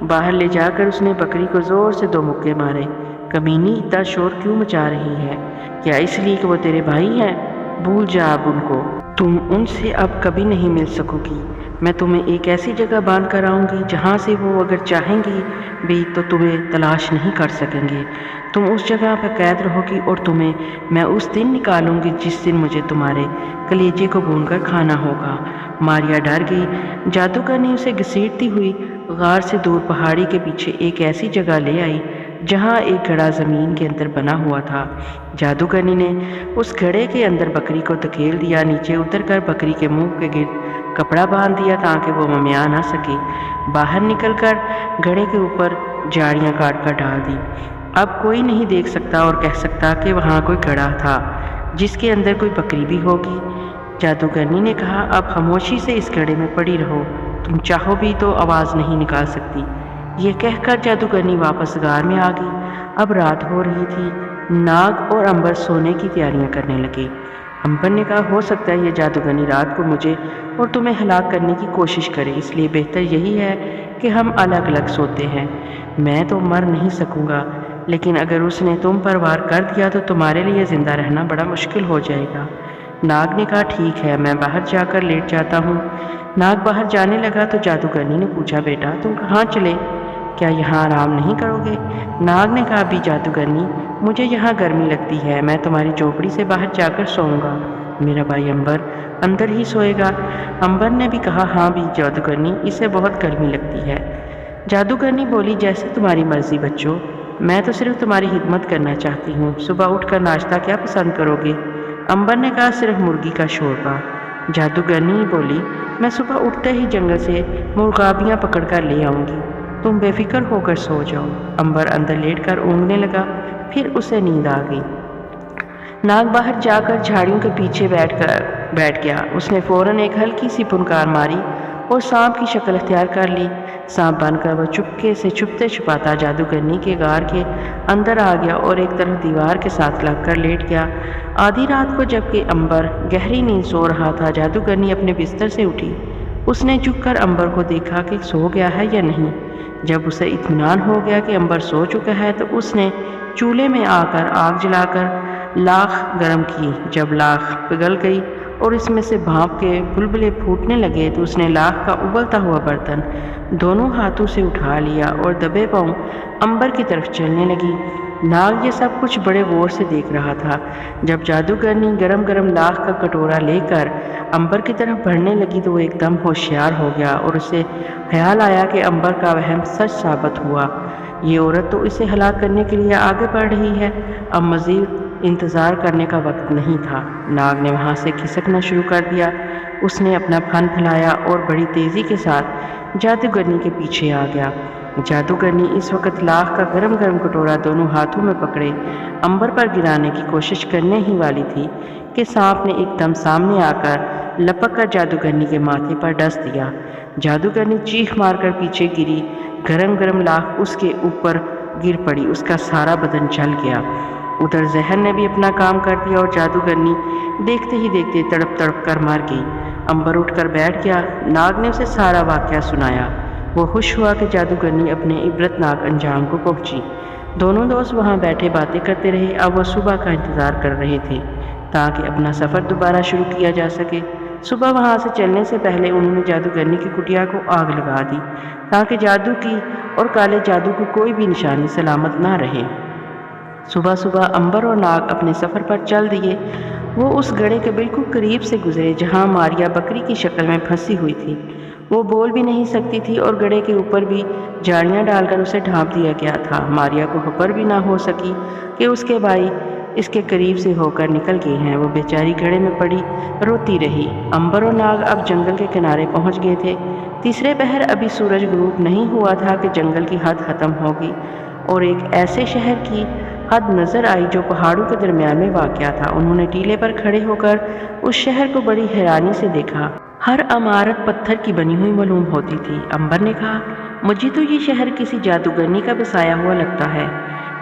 باہر لے جا کر اس نے بکری کو زور سے 2 مکے مارے۔ کمینی، اتنا شور کیوں مچا رہی ہے؟ کیا اس لیے کہ وہ تیرے بھائی ہیں؟ بھول جا اب ان کو، تم ان سے اب کبھی نہیں مل سکو گی۔ میں تمہیں ایک ایسی جگہ باندھ کر آؤں گی جہاں سے وہ اگر چاہیں گی بھی تو تمہیں تلاش نہیں کر سکیں گے۔ تم اس جگہ پہ قید رہو گی اور تمہیں میں اس دن نکالوں گی جس دن مجھے تمہارے کلیجے کو بھون کر کھانا ہوگا۔ ماریا ڈر گئی۔ جادوگرنی اسے گھسیٹتی ہوئی غار سے دور پہاڑی کے پیچھے ایک ایسی جگہ لے آئی جہاں ایک گھڑا زمین کے اندر بنا ہوا تھا۔ جادوگرنی نے اس گھڑے کے اندر بکری کو دھکیل دیا، نیچے اتر کر بکری کے منہ کے گرد کپڑا باندھ دیا تاکہ وہ ممیا نہ سکے۔ باہر نکل کر گھڑے کے اوپر جاڑیاں کاٹ کر ڈال دی۔ اب کوئی نہیں دیکھ سکتا اور کہہ سکتا کہ وہاں کوئی گھڑا تھا جس کے اندر کوئی بکری بھی ہوگی۔ جادوگرنی نے کہا، اب خاموشی سے اس گھڑے میں پڑی رہو، تم چاہو بھی تو آواز نہیں نکال سکتی۔ یہ کہہ کر جادوگرنی واپس غار میں آ گئی۔ اب رات ہو رہی تھی۔ ناگ اور امبر سونے کی تیاریاں کرنے لگے۔ امبر نے کہا، ہو سکتا ہے یہ جادوگرنی رات کو مجھے اور تمہیں ہلاک کرنے کی کوشش کرے، اس لیے بہتر یہی ہے کہ ہم الگ الگ سوتے ہیں۔ میں تو مر نہیں سکوں گا، لیکن اگر اس نے تم پر وار کر دیا تو تمہارے لیے زندہ رہنا بڑا مشکل ہو جائے گا۔ ناگ نے کہا، ٹھیک ہے، میں باہر جا کر لیٹ جاتا ہوں۔ ناگ باہر جانے لگا تو جادوگرنی نے پوچھا، بیٹا تم کہاں چلے؟ کیا یہاں آرام نہیں کرو گے؟ ناگ نے کہا، بھی جادوگرنی، مجھے یہاں گرمی لگتی ہے، میں تمہاری جھونپڑی سے باہر جا کر سوؤں گا، میرا بھائی امبر اندر ہی سوئے گا۔ امبر نے بھی کہا، ہاں بھی جادوگرنی، اسے بہت گرمی لگتی ہے۔ جادوگرنی بولی، جیسے تمہاری مرضی بچوں، میں تو صرف تمہاری خدمت کرنا چاہتی ہوں۔ صبح اٹھ کر ناشتہ کیا پسند کرو گے؟ امبر نے کہا، صرف مرغی کا شوربہ۔ جادوگرنی بولی، میں صبح اٹھتے ہی جنگل سے مرغابیاں پکڑ کر لے آؤں گی۔ تم بے فکر ہو کر سو جاؤ۔ امبر اندر لیٹ کر اونگنے لگا، پھر اسے نیند آ گئی۔ ناگ باہر جا کر جھاڑیوں کے پیچھے بیٹھ گیا۔ اس نے فوراً ایک ہلکی سی پھنکار ماری اور سانپ کی شکل اختیار کر لی۔ سانپ بن کر وہ چپکے سے چھپتے چھپاتا جادوگرنی کے غار کے اندر آ گیا اور ایک طرف دیوار کے ساتھ لگ کر لیٹ گیا۔ آدھی رات کو جبکہ امبر گہری نیند سو رہا تھا، جادوگرنی اپنے بستر سے اٹھی۔ اس نے جھک کر امبر کو دیکھا کہ سو گیا ہے یا نہیں۔ جب اسے اطمینان ہو گیا کہ امبر سو چکا ہے تو اس نے چولہے میں آ کر آگ جلا کر لاخ گرم کی۔ جب لاخ پگھل گئی اور اس میں سے بھاپ کے بلبلے پھوٹنے لگے تو اس نے لاخ کا ابلتا ہوا برتن دونوں ہاتھوں سے اٹھا لیا اور دبے پاؤں امبر کی طرف چلنے لگی۔ ناگ یہ سب کچھ بڑے غور سے دیکھ رہا تھا۔ جب جادوگرنی گرم گرم لاخ کا کٹورا لے کر امبر کی طرف بڑھنے لگی تو وہ ایک دم ہوشیار ہو گیا اور اسے خیال آیا کہ امبر کا وہم سچ ثابت ہوا۔ یہ عورت تو اسے ہلاک کرنے کے لیے آگے بڑھ رہی ہے، اب مزید انتظار کرنے کا وقت نہیں تھا۔ ناگ نے وہاں سے کھسکنا شروع کر دیا۔ اس نے اپنا پھن پھیلایا اور بڑی تیزی کے ساتھ جادوگرنی کے پیچھے آ گیا۔ جادوگرنی اس وقت لاخ کا گرم گرم کٹورا دونوں ہاتھوں میں پکڑے امبر پر گرانے کی کوشش کرنے ہی والی تھی کہ سانپ نے ایک دم سامنے آ کر لپک کر جادوگرنی کے ماتھے پر ڈس دیا۔ جادوگرنی چیخ مار کر پیچھے گری۔ گرم گرم لاخ اس کے اوپر گر پڑی، اس کا سارا بدن جل گیا۔ ادھر زہر نے بھی اپنا کام کر دیا اور جادوگرنی دیکھتے ہی دیکھتے تڑپ تڑپ کر مر گئی۔ امبر اٹھ کر بیٹھ گیا۔ ناگ نے اسے سارا واقعہ سنایا۔ وہ خوش ہوا کہ جادوگرنی اپنے عبرتناک انجام کو پہنچی۔ دونوں دوست وہاں بیٹھے باتیں کرتے رہے۔ اب وہ صبح کا انتظار کر رہے تھے تاکہ اپنا سفر دوبارہ شروع کیا جا سکے۔ صبح وہاں سے چلنے سے پہلے انہوں نے جادوگرنی کی کٹیا کو آگ لگا دی تاکہ جادو کی اور کالے جادو کی کوئی بھی نشانی سلامت نہ رہے۔ صبح صبح امبر اور ناگ اپنے سفر پر چل دیے۔ وہ اس گڑھے کے بالکل قریب سے گزرے جہاں ماریا بکری کی شکل میں پھنسی ہوئی تھی۔ وہ بول بھی نہیں سکتی تھی اور گڑھے کے اوپر بھی جاڑیاں ڈال کر اسے ڈھانپ دیا گیا تھا۔ ماریا کو خبر بھی نہ ہو سکی کہ اس کے بھائی اس کے قریب سے ہو کر نکل گئے ہیں۔ وہ بیچاری گڑھے میں پڑی روتی رہی۔ امبر اور ناگ اب جنگل کے کنارے پہنچ گئے تھے۔ تیسرے پہر ابھی سورج غروب نہیں ہوا تھا کہ جنگل کی حد ختم ہوگی اور ایک ایسے شہر کی حد نظر آئی جو پہاڑوں کے درمیان میں واقع تھا۔ انہوں نے ٹیلے پر کھڑے ہو کر اس شہر کو بڑی حیرانی سے دیکھا۔ ہر عمارت پتھر کی بنی ہوئی معلوم ہوتی تھی۔ امبر نے کہا، مجھے تو یہ شہر کسی جادوگرنی کا بسایا ہوا لگتا ہے۔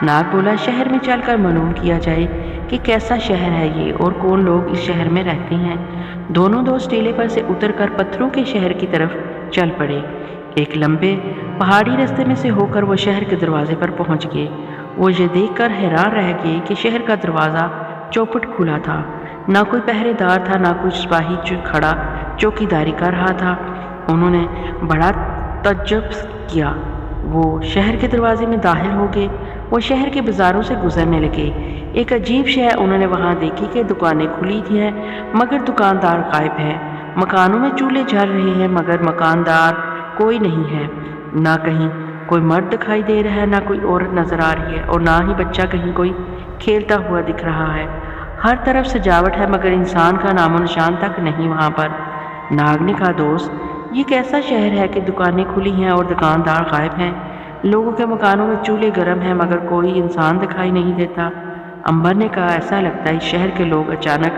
ناگ بولا، شہر میں چل کر معلوم کیا جائے کہ کیسا شہر ہے یہ اور کون لوگ اس شہر میں رہتے ہیں۔ دونوں دوست ٹیلے پر سے اتر کر پتھروں کے شہر کی طرف چل پڑے۔ ایک لمبے پہاڑی راستے میں سے ہو کر وہ شہر کے دروازے پر پہنچ گئے۔ وہ یہ دیکھ کر حیران رہ گئے کہ شہر کا دروازہ چوپٹ کھلا تھا۔ نہ کوئی پہرے دار تھا، نہ کوئی سپاہی کھڑا چوکی داری کر رہا تھا۔ انہوں نے بڑا تعجب کیا۔ وہ شہر کے دروازے میں داخل ہو گئے۔ وہ شہر کے بازاروں سے گزرنے لگے۔ ایک عجیب شے انہوں نے وہاں دیکھی کہ دکانیں کھلی ہیں مگر دکاندار غائب ہیں۔ مکانوں میں چولہے جل رہے ہیں مگر مکاندار کوئی نہیں ہے۔ نہ کہیں کوئی مرد دکھائی دے رہا ہے، نہ کوئی عورت نظر آ رہی ہے اور نہ ہی بچہ کہیں کوئی کھیلتا ہوا دکھ رہا ہے۔ ہر طرف سجاوٹ ہے مگر انسان کا نام و نشان تک نہیں وہاں پر۔ ناگ نے کہا، دوست، یہ کیسا شہر ہے کہ دکانیں کھلی ہیں اور دکاندار غائب ہیں؟ لوگوں کے مکانوں میں چولہے گرم ہیں مگر کوئی انسان دکھائی نہیں دیتا۔ امبر نے کہا، ایسا لگتا ہے اس شہر کے لوگ اچانک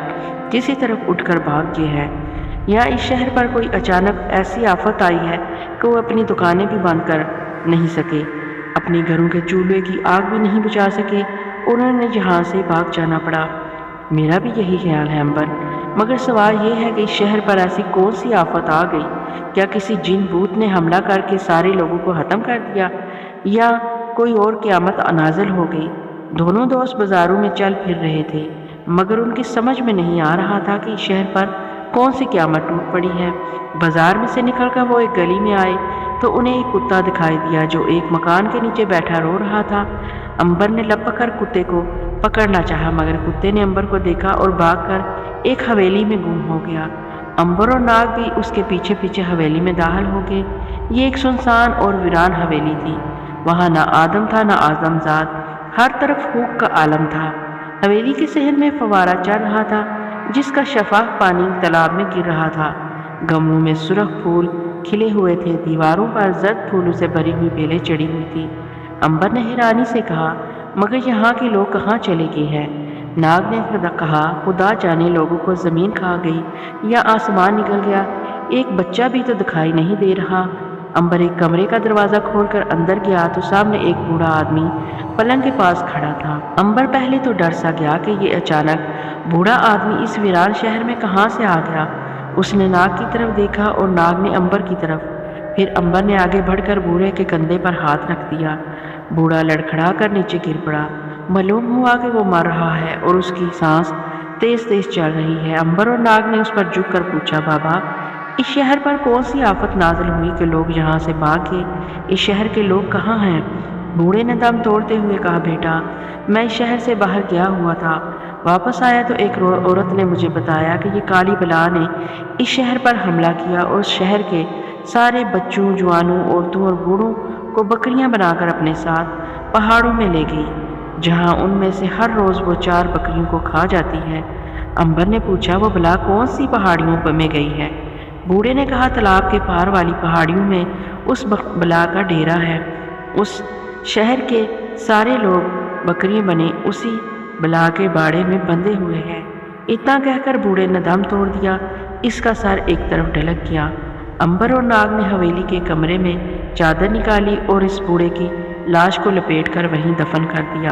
کسی طرف اٹھ کر بھاگ گئے ہیں، یا اس شہر پر کوئی اچانک ایسی آفت آئی ہے کہ وہ اپنی دکانیں بھی بند کر نہیں سکے، اپنے گھروں کے چولہے کی آگ بھی نہیں بجھا سکے، انہوں نے یہاں سے بھاگ جانا پڑا۔ میرا بھی یہی خیال ہے امبر، مگر سوال یہ ہے کہ اس شہر پر ایسی کون سی آفت آ گئی؟ کیا کسی جن بوت نے حملہ کر کے سارے لوگوں کو ختم کر دیا یا کوئی اور قیامت نازل ہو گئی؟ دونوں دوست بازاروں میں چل پھر رہے تھے مگر ان کی سمجھ میں نہیں آ رہا تھا کہ اس شہر پر کون سی قیامت ٹوٹ پڑی ہے۔ بازار میں سے نکل کر وہ ایک گلی میں آئے تو انہیں ایک کتا دکھائی دیا جو ایک مکان کے نیچے بیٹھا رو رہا تھا۔ امبر نے لپک کر کتے کو پکڑنا چاہا مگر کتے نے امبر کو دیکھا اور بھاگ کر ایک حویلی میں گم ہو گیا۔ امبر اور ناگ بھی اس کے پیچھے پیچھے حویلی میں داخل ہو گئے۔ یہ ایک سنسان اور ویران حویلی تھی۔ وہاں نہ آدم تھا نہ آدم زاد، ہر طرف پھوک کا عالم تھا۔ حویلی کے صحن میں فوارہ چل رہا تھا جس کا شفاف پانی تالاب میں گر رہا تھا۔ گملوں میں سرخ پھول کھلے ہوئے تھے، دیواروں پر زرد پھولوں سے بھری ہوئی بیلیں چڑھی ہوئی تھی۔ امبر نے حیرانی سے کہا، مگر یہاں کے لوگ کہاں چلے گئے ہیں؟ ناگ نے کہا، خدا جانے لوگوں کو زمین کھا گئی یا آسمان نکل گیا، ایک بچہ بھی تو دکھائی نہیں دے رہا۔ امبر ایک کمرے کا دروازہ کھول کر اندر گیا تو سامنے ایک بوڑھا آدمی پلنگ کے پاس کھڑا تھا۔ امبر پہلے تو ڈر سا گیا کہ یہ اچانک بوڑھا آدمی اس ویران شہر میں کہاں سے آ گیا۔ اس نے ناگ کی طرف دیکھا اور ناگ نے امبر کی طرف۔ پھر امبر نے آگے بڑھ کر بوڑھے کے کندھے پر ہاتھ رکھ دیا۔ بوڑھا لڑکھڑا کر نیچے گر پڑا۔ معلوم ہوا کہ وہ مر رہا ہے اور اس کی سانس تیز تیز چل رہی ہے۔ امبر اور ناگ نے اس پر جھک کر پوچھا، بابا، اس شہر پر کون سی آفت نازل ہوئی کہ لوگ یہاں سے بھاگ گئے؟ اس شہر کے لوگ کہاں ہیں؟ بوڑھے نے دم توڑتے ہوئے کہا، بیٹا، میں اس شہر سے باہر گیا ہوا تھا، واپس آیا تو ایک عورت نے مجھے بتایا کہ یہ کالی بلا نے اس شہر پر حملہ کیا اور اس شہر کے سارے بچوں، جوانوں، عورتوں اور بوڑھوں کو بکریاں بنا کر اپنے ساتھ پہاڑوں میں لے گئی، جہاں ان میں سے ہر روز وہ 4 بکریوں کو کھا جاتی ہے۔ امبر نے پوچھا، وہ بلا کون سی پہاڑیوں میں گئی ہے؟ بوڑھے نے کہا، تالاب کے پار والی پہاڑیوں میں اس بلا کا ڈیرا ہے۔ اس شہر کے سارے لوگ بکریاں بنے اسی بلا کے باڑے میں بندھے ہوئے ہیں۔ اتنا کہہ کر بوڑھے نے دم توڑ دیا، اس کا سر ایک طرف ڈھلک گیا۔ امبر اور ناگ نے حویلی کے کمرے میں چادر نکالی اور اس بوڑھے کی لاش کو لپیٹ کر وہیں دفن کر دیا۔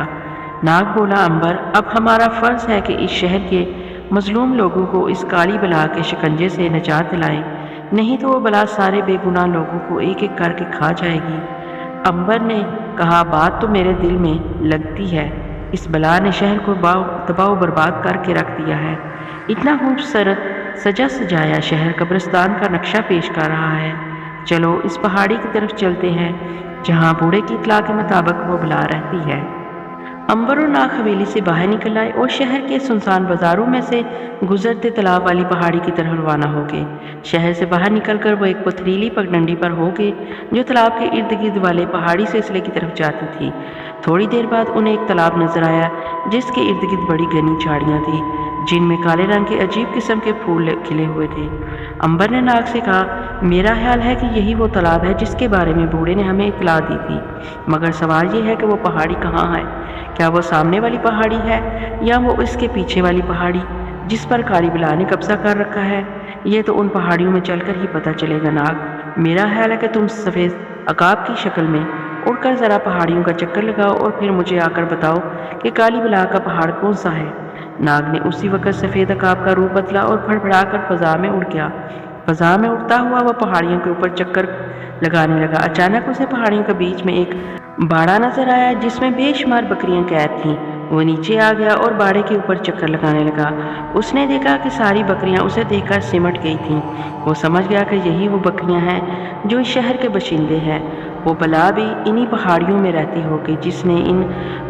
ناگ بولا، امبر، اب ہمارا فرض ہے کہ اس شہر کے مظلوم لوگوں کو اس کالی بلا کے شکنجے سے نجات دلائیں، نہیں تو وہ بلا سارے بے گناہ لوگوں کو ایک ایک کر کے کھا جائے گی۔ امبر نے کہا، بات تو میرے دل میں لگتی ہے، اس بلا نے شہر کو تباہ و برباد کر کے رکھ دیا ہے۔ اتنا خوبصورت سجا سجایا شہر قبرستان کا نقشہ پیش کر رہا ہے۔ چلو اس پہاڑی کی طرف چلتے ہیں جہاں بوڑھے کی اطلاع کے مطابق وہ بلا رہتی ہے۔ امبر اور ناگ حویلی سے باہر نکل آئے اور شہر کے سنسان بازاروں میں سے گزرتے تالاب والی پہاڑی کی طرف روانہ ہو گئے۔ شہر سے باہر نکل کر وہ ایک پتھریلی پگڈنڈی پر ہو گئے جو تالاب کے ارد گرد والے پہاڑی سلسلے کی طرف جاتی تھی۔ تھوڑی دیر بعد انہیں ایک تالاب نظر آیا جس کے ارد گرد بڑی گھنی جھاڑیاں تھیں جن میں کالے رنگ کے عجیب قسم کے پھول کھلے ہوئے تھے۔ امبر نے ناگ سے کہا، میرا خیال ہے کہ یہی وہ تالاب ہے جس کے بارے میں بوڑھے نے ہمیں اطلاع دی تھی، مگر سوال یہ ہے کہ وہ پہاڑی کہاں ہے؟ کیا وہ سامنے والی پہاڑی ہے یا وہ اس کے پیچھے والی پہاڑی جس پر کالی بلا نے قبضہ کر رکھا ہے؟ یہ تو ان پہاڑیوں میں چل کر ہی پتہ چلے گا۔ ناگ، میرا خیال ہے کہ تم سفید عقاب کی شکل میں اڑ کر ذرا پہاڑیوں کا چکر لگاؤ اور پھر مجھے آ کر بتاؤ کہ کالی بلا کا پہاڑ کون سا ہے۔ ناگ نے اسی وقت سفید عقاب کا روپ بدلا اور پھڑپھڑا کر فضا میں اڑ گیا۔ فضا میں اڑتا ہوا وہ پہاڑیوں کے اوپر چکر لگانے لگا۔ اچانک اسے پہاڑیوں کے بیچ میں ایک باڑا نظر آیا جس میں بے شمار بکریاں قید تھیں۔ وہ نیچے آ گیا اور باڑے کے اوپر چکر لگانے لگا۔ اس نے دیکھا کہ ساری بکریاں اسے دیکھ کر سمٹ گئی تھیں۔ وہ سمجھ گیا کہ یہی وہ بکریاں ہیں جو اس شہر کے باشندے ہیں۔ وہ بلا بھی انہی پہاڑیوں میں رہتی ہوگی جس نے ان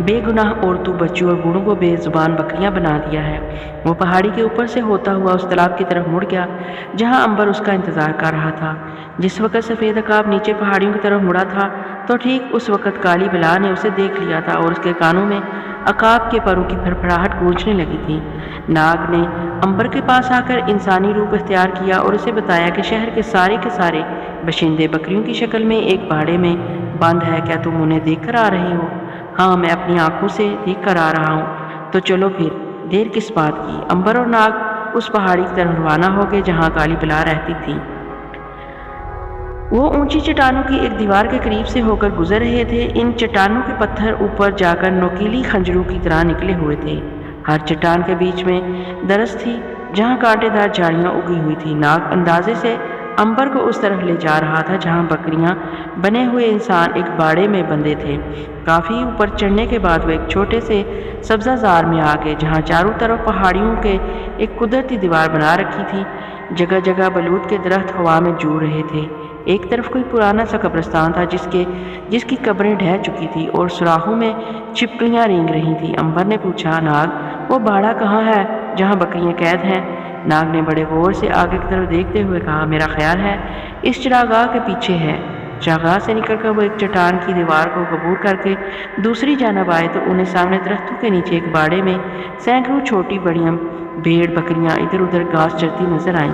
بے گناہ عورتوں، بچوں اور بوڑھوں کو بے زبان بکریاں بنا دیا ہے۔ وہ پہاڑی کے اوپر سے ہوتا ہوا اس تالاب کی طرف مڑ گیا جہاں امبر اس کا انتظار کر رہا تھا۔ جس وقت سفید عقاب نیچے پہاڑیوں کی طرف مڑا تھا تو ٹھیک اس وقت کالی بلا نے اسے دیکھ لیا تھا اور اس کے کانوں میں عقاب کے پروں کی پھڑپھڑاہٹ گونجنے لگی تھی۔ ناگ نے امبر کے پاس آ کر انسانی روپ اختیار کیا اور اسے بتایا کہ شہر کے سارے باشندے بکریوں کی شکل میں ایک باڑے میں بند ہے، کیا تم انہیں دیکھ کر آ رہے ہو؟ ہاں، میں اپنی آنکھوں سے دیکھ کر آ رہا ہوں۔ تو چلو پھر، دیر کس بات کی؟ امبر اور ناگ اس پہاڑی کی طرف روانہ ہو گئے جہاں کالی بلا رہتی تھی۔ وہ اونچی چٹانوں کی ایک دیوار کے قریب سے ہو کر گزر رہے تھے۔ ان چٹانوں کے پتھر اوپر جا کر نوکیلی خنجروں کی طرح نکلے ہوئے تھے۔ ہر چٹان کے بیچ میں درخت تھی جہاں کانٹے دار جھاڑیاں اگی ہوئی تھی۔ ناگ اندازے سے امبر کو اس طرف لے جا رہا تھا جہاں بکریاں بنے ہوئے انسان ایک باڑے میں بندھے تھے۔ کافی اوپر چڑھنے کے بعد وہ ایک چھوٹے سے سبزہ زار میں آ گئے جہاں چاروں طرف پہاڑیوں کے ایک قدرتی دیوار بنا رکھی تھی۔ جگہ جگہ بلوط کے درخت ہوا میں جھول رہے تھے۔ ایک طرف کوئی پرانا سا قبرستان تھا جس کی قبریں ڈھہ چکی تھی اور سوراخوں میں چھپکلیاں رینگ رہی تھیں۔ امبر نے پوچھا، ناگ، وہ باڑا کہاں ہے جہاں بکریاں قید ہیں؟ ناگ نے بڑے غور سے آگے کی طرف دیکھتے ہوئے کہا، میرا خیال ہے اس چراگاہ کے پیچھے ہے۔ چراگاہ سے نکل کر وہ ایک چٹان کی دیوار کو عبور کر کے دوسری جانب آئے تو انہیں سامنے درختوں کے نیچے ایک باڑے میں سینکڑوں چھوٹی بڑیاں بھیڑ بکریاں ادھر ادھر گھاس چرتی نظر آئیں۔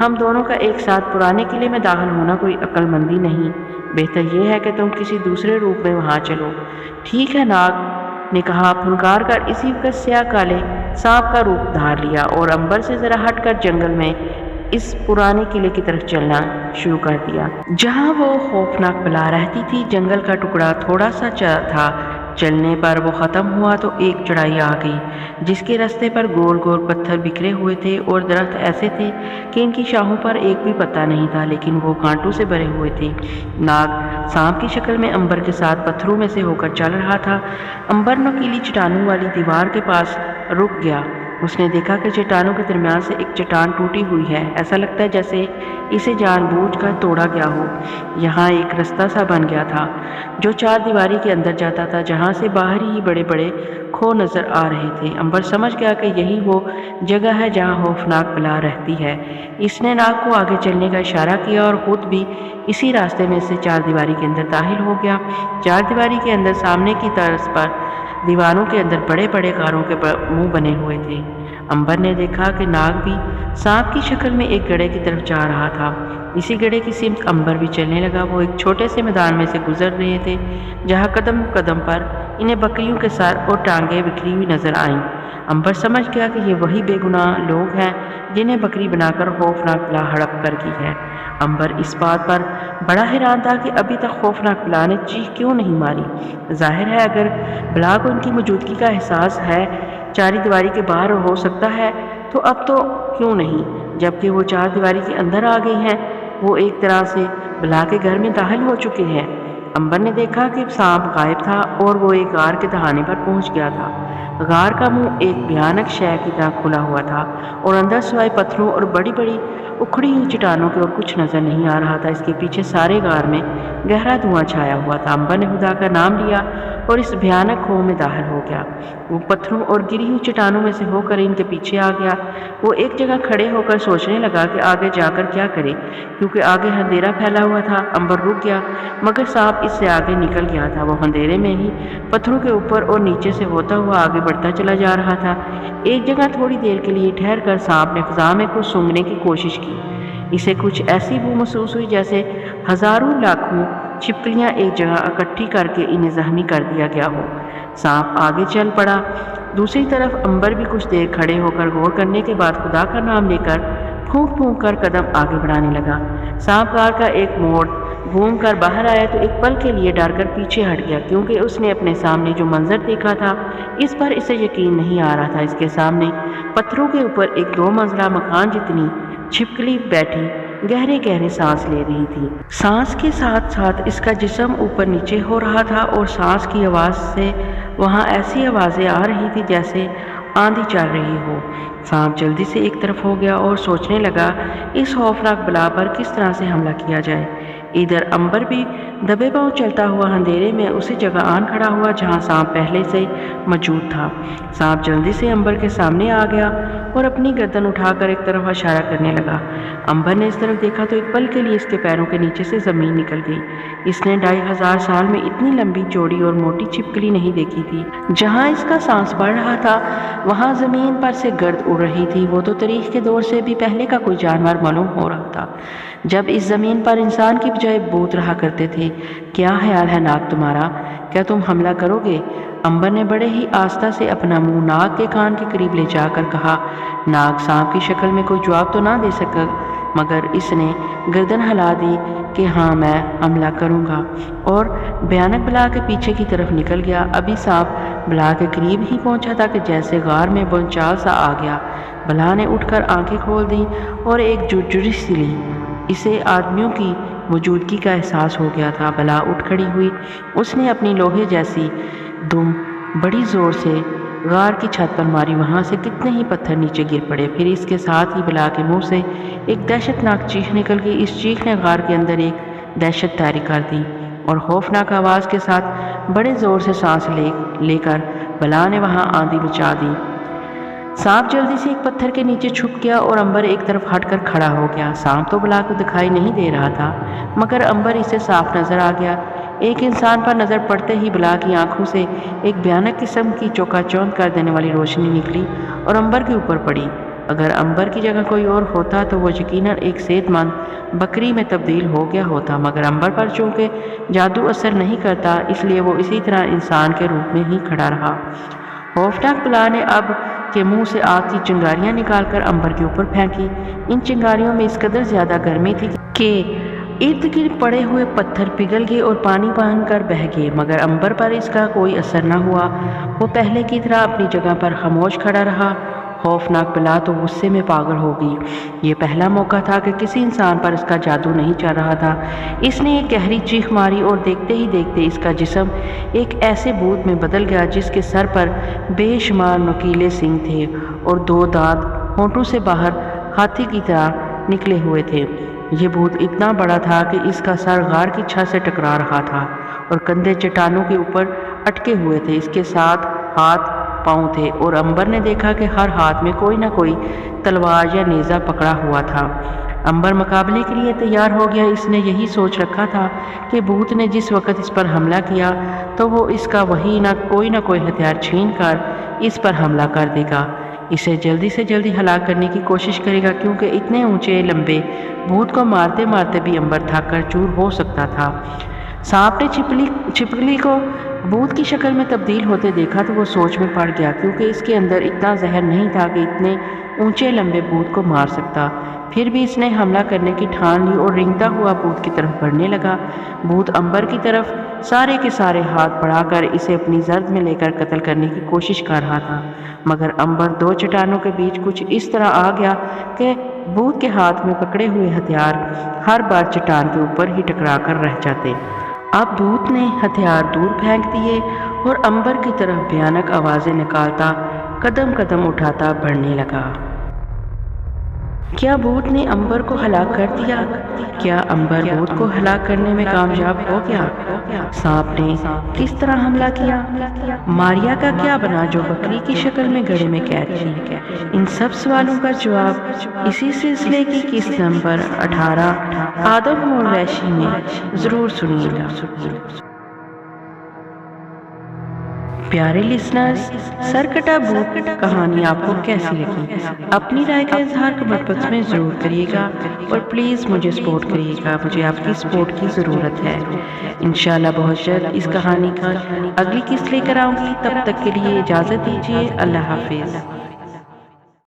ہم دونوں کا ایک ساتھ پرانے قلعے میں داخل ہونا کوئی عقل مندی نہیں، بہتر یہ ہے کہ تم کسی دوسرے روپ میں وہاں چلو۔ ٹھیک ہے، ناگ نے کہا، پھنکار کر اسی وقت سیاہ کالے سانپ کا روپ دھار لیا اور عنبر سے ذرا ہٹ کر جنگل میں اس پرانے قلعے کی طرف چلنا شروع کر دیا جہاں وہ خوفناک بلا رہتی تھی۔ جنگل کا ٹکڑا تھوڑا سا تھا، چلنے پر وہ ختم ہوا تو ایک چڑھائی آ گئی جس کے راستے پر گول گول پتھر بکھرے ہوئے تھے اور درخت ایسے تھے کہ ان کی شاخوں پر ایک بھی پتا نہیں تھا، لیکن وہ کانٹوں سے بھرے ہوئے تھے۔ ناگ سانپ کی شکل میں عنبر کے ساتھ پتھروں میں سے ہو کر چل رہا تھا۔ عنبر نوکیلی چٹانوں والی دیوار کے پاس رک گیا۔ اس نے دیکھا کہ چٹانوں کے درمیان سے ایک چٹان ٹوٹی ہوئی ہے، ایسا لگتا ہے جیسے اسے جان بوجھ کر توڑا گیا ہو۔ یہاں ایک رستہ سا بن گیا تھا جو چار دیواری کے اندر جاتا تھا، جہاں سے باہر ہی بڑے بڑے کھو نظر آ رہے تھے۔ عنبر سمجھ گیا کہ یہی وہ جگہ ہے جہاں خوفناک بلا رہتی ہے۔ اس نے ناگ کو آگے چلنے کا اشارہ کیا اور خود بھی اسی راستے میں سے چار دیواری کے اندر داخل ہو گیا۔ چار دیواری کے اندر سامنے کی طرف پر دیواروں کے اندر بڑے بڑے غاروں کے منہ بنے ہوئے تھے۔ عنبر نے دیکھا کہ ناگ بھی سانپ کی شکل میں ایک گڑھے کی طرف جا رہا تھا۔ اسی گڑھے کی سمت عنبر بھی چلنے لگا۔ وہ ایک چھوٹے سے میدان میں سے گزر رہے تھے جہاں قدم قدم پر انہیں بکریوں کے سر اور ٹانگیں بکھری ہوئی نظر آئیں۔ عنبر سمجھ گیا کہ یہ وہی بے گناہ لوگ ہیں جنہیں بکری بنا کر خوفناک بلا ہڑپ کر کی ہے۔ عنبر اس بات پر بڑا حیران تھا کہ ابھی تک خوفناک بلا نے چیخ کیوں نہیں ماری۔ ظاہر ہے اگر بلا کو ان کی موجودگی کا احساس ہے، چاری دیواری کے باہر ہو سکتا ہے، تو اب تو کیوں نہیں، جبکہ وہ چار دیواری کے اندر آ گئی ہیں۔ وہ ایک طرح سے بلا کے گھر میں داخل ہو چکے ہیں۔ عنبر نے دیکھا کہ سانپ غائب تھا اور وہ ایک غار کے دہانے پر پہنچ گیا تھا۔ غار کا منہ ایک بھیانک شے کی طرح کھلا ہوا تھا اور اندر سوائے پتھروں اور بڑی بڑی اکھڑی ہوئی چٹانوں کے اور کچھ نظر نہیں آ رہا تھا۔ اس کے پیچھے سارے غار میں گہرا دھواں چھایا ہوا تھا۔ عنبر نے خدا کا نام لیا اور اس بھیانک کھو میں داخل ہو گیا۔ وہ پتھروں اور گری ہوئی چٹانوں میں سے ہو کر ان کے پیچھے آ گیا۔ وہ ایک جگہ کھڑے ہو کر سوچنے لگا کہ آگے جا کر کیا کرے، کیونکہ آگے اندھیرا پھیلا ہوا تھا۔ عنبر رک گیا، مگر سانپ اس سے آگے نکل گیا تھا۔ وہ اندھیرے میں ہی پتھروں کے اوپر اور نیچے سے ہوتا ہوا آگے بڑھتا چلا جا رہا تھا۔ ایک جگہ تھوڑی دیر کے لیے ٹھہر کر سانپ نے فضا میں کچھ سونگھنے کی کوشش کی۔ اسے کچھ ایسی بو محسوس ہوئی جیسے ہزاروں لاکھوں چھپکلیاں ایک جگہ اکٹھی کر کے انہیں زخمی کر دیا گیا ہو۔ سانپ آگے چل پڑا۔ دوسری طرف عنبر بھی کچھ دیر کھڑے ہو کر غور کرنے کے بعد خدا کا نام لے کر پھونک پھونک کر قدم آگے بڑھانے لگا۔ سانپ غار کا ایک موڑ گھوم کر باہر آیا تو ایک پل کے لیے ڈر کر پیچھے ہٹ گیا، کیونکہ اس نے اپنے سامنے جو منظر دیکھا تھا اس پر اسے یقین نہیں آ رہا تھا۔ اس کے سامنے پتھروں کے اوپر ایک 2 منزلہ مکان جتنی چھپکلی بیٹھی گہرے گہرے سانس لے رہی تھی۔ سانس کے ساتھ ساتھ اس کا جسم اوپر نیچے ہو رہا تھا اور سانس کی آواز سے وہاں ایسی آوازیں آ رہی تھی جیسے آندھی چل رہی ہو۔ سانپ جلدی سے ایک طرف ہو گیا اور سوچنے لگا اس خوفناک بلا پر کس طرح سے حملہ کیا جائے۔ ادھر عنبر بھی دبے پاؤں چلتا ہوا اندھیرے میں اسی جگہ آن کھڑا ہوا جہاں سانپ پہلے سے موجود تھا۔ سانپ جلدی سے عنبر کے سامنے آ گیا اور اپنی گردن اٹھا کر ایک طرف اشارہ کرنے لگا۔ عنبر نے اس طرف دیکھا تو ایک پل کے لیے اس کے پیروں کے نیچے سے زمین نکل گئی۔ اس نے 2500 سال میں اتنی لمبی چوڑی اور موٹی چھپکلی نہیں دیکھی تھی۔ جہاں اس کا سانس بڑھ رہا تھا وہاں زمین پر سے گرد اڑ رہی تھی۔ وہ تو تاریخ کے دور سے بھی پہلے کا کوئی جانور معلوم ہو رہا تھا جب اس زمین پر انسان کی بجائے بھوت رہا کرتے تھے۔ کیا خیال ہے ناگ تمہارا؟ کیا تم حملہ کرو گے؟ عنبر نے بڑے ہی آہستہ سے اپنا منہ ناگ کے کان کے قریب لے جا کر کہا۔ ناگ سانپ کی شکل میں کوئی جواب تو نہ دے سکا، مگر اس نے گردن ہلا دی کہ ہاں میں حملہ کروں گا، اور بھیانک بلا کے پیچھے کی طرف نکل گیا۔ ابھی سانپ بلا کے قریب ہی پہنچا تھا کہ جیسے غار میں بونچال سا آ گیا۔ بلا نے اٹھ کر آنکھیں کھول دیں اور ایک جھرجھری سی لی۔ اسے آدمیوں کی موجودگی کا احساس ہو گیا تھا۔ بلا اٹھ کھڑی ہوئی۔ اس نے اپنی لوہے جیسی دم بڑی زور سے غار کی چھت پر ماری۔ وہاں سے کتنے ہی پتھر نیچے گر پڑے۔ پھر اس کے ساتھ ہی بلا کے منہ سے ایک دہشت ناک چیخ نکل گئی۔ اس چیخ نے غار کے اندر ایک دہشت طاری کر دی اور خوفناک آواز کے ساتھ بڑے زور سے سانس لے کر بلا نے وہاں آندھی مچا دی۔ سانپ جلدی سے ایک پتھر کے نیچے چھپ گیا اور عنبر ایک طرف ہٹ کر کھڑا ہو گیا۔ سانپ تو بلا کو دکھائی نہیں دے رہا تھا، مگر عنبر اسے صاف نظر آ گیا۔ ایک انسان پر نظر پڑتے ہی بلا کی آنکھوں سے ایک بھیانک قسم کی چوکا چوند کر دینے والی روشنی نکلی اور عنبر کے اوپر پڑی۔ اگر عنبر کی جگہ کوئی اور ہوتا تو وہ یقیناً ایک صحت مند بکری میں تبدیل ہو گیا ہوتا، مگر عنبر پر چونکہ جادو اثر نہیں کرتا اس لیے وہ اسی طرح انسان کے روپ میں ہی کھڑا رہا۔ خوفناک بلا نے اب کے منہ سے آگ کی چنگاریاں نکال کر عنبر کے اوپر پھینکی۔ ان چنگاریوں میں اس قدر زیادہ گرمی تھی کہ ارد گرد پڑے ہوئے پتھر پگھل گئے اور پانی بن کر بہہ گئے، مگر عنبر پر اس کا کوئی اثر نہ ہوا۔ وہ پہلے کی طرح اپنی جگہ پر خاموش کھڑا رہا۔ خوفناک بلا تو غصے میں پاگل ہو گئی۔ یہ پہلا موقع تھا کہ کسی انسان پر اس کا جادو نہیں چل رہا تھا۔ اس نے ایک گہری چیخ ماری اور دیکھتے ہی دیکھتے اس کا جسم ایک ایسے بھوت میں بدل گیا جس کے سر پر بے شمار نوکیلے سینگ تھے اور 2 دانت ہونٹوں سے باہر ہاتھی کی طرح نکلے ہوئے تھے۔ یہ بھوت اتنا بڑا تھا کہ اس کا سر غار کی چھت سے ٹکرا رہا تھا اور کندھے چٹانوں کے اوپر اٹکے ہوئے تھے۔ اس کے 7 ہاتھ پاؤں تھے اور عنبر نے دیکھا کہ ہر ہاتھ میں کوئی نہ کوئی تلوار یا نیزہ پکڑا ہوا تھا۔ عنبر مقابلے کے لیے تیار ہو گیا۔ اس نے یہی سوچ رکھا تھا کہ بھوت نے جس وقت اس پر حملہ کیا تو وہ اس کا وہی نہ کوئی ہتھیار چھین کر اس پر حملہ کر دے گا، اسے جلدی سے جلدی ہلاک کرنے کی کوشش کرے گا، کیونکہ اتنے اونچے لمبے بھوت کو مارتے مارتے بھی عنبر تھک کر چور ہو سکتا تھا۔ سانپ نے چھپکلی کو بھوت کی شکل میں تبدیل ہوتے دیکھا تو وہ سوچ میں پڑ گیا، کیونکہ اس کے اندر اتنا زہر نہیں تھا کہ اتنے اونچے لمبے بھوت کو مار سکتا۔ پھر بھی اس نے حملہ کرنے کی ٹھان لی اور رینگتا ہوا بھوت کی طرف بڑھنے لگا۔ بھوت عنبر کی طرف سارے کے سارے ہاتھ بڑھا کر اسے اپنی زرد میں لے کر قتل کرنے کی کوشش کر رہا تھا، مگر عنبر 2 چٹانوں کے بیچ کچھ اس طرح آ گیا کہ بھوت کے ہاتھ میں پکڑے ہوئے ہتھیار ہر بار چٹان کے اوپر ہی ٹکرا کر رہ جاتے۔ اب بھوت نے ہتھیار دور پھینک دیے اور عنبر کی طرف بھیانک آوازیں نکالتا قدم قدم اٹھاتا بڑھنے لگا۔ کیا بھوت نے عنبر کو ہلاک کر دیا؟ کیا عنبر بھوت کو ہلاک کرنے میں کامیاب ہو گیا؟ سانپ نے کس طرح حملہ کیا؟ ماریا کا کیا بنا جو بکری کی شکل میں گڑھے میں قید تھی؟ ان سب سوالوں کا جواب اسی سلسلے کی قسط نمبر 18 آدم اور وحشی میں ضرور سنیے گا۔ پیارے لسنرز، سرکٹا بھوت کہانی آپ کو کیسی لگی؟ اپنی رائے کا اظہار کمنٹ باکس میں ضرور کریے گا اور پلیز مجھے سپورٹ کریے گا، مجھے آپ کی سپورٹ کی ضرورت ہے۔ انشاءاللہ بہت جلد اس کہانی کا اگلی قسط لے کر آؤں گی، تب تک کے لیے اجازت دیجیے۔ اللہ حافظ۔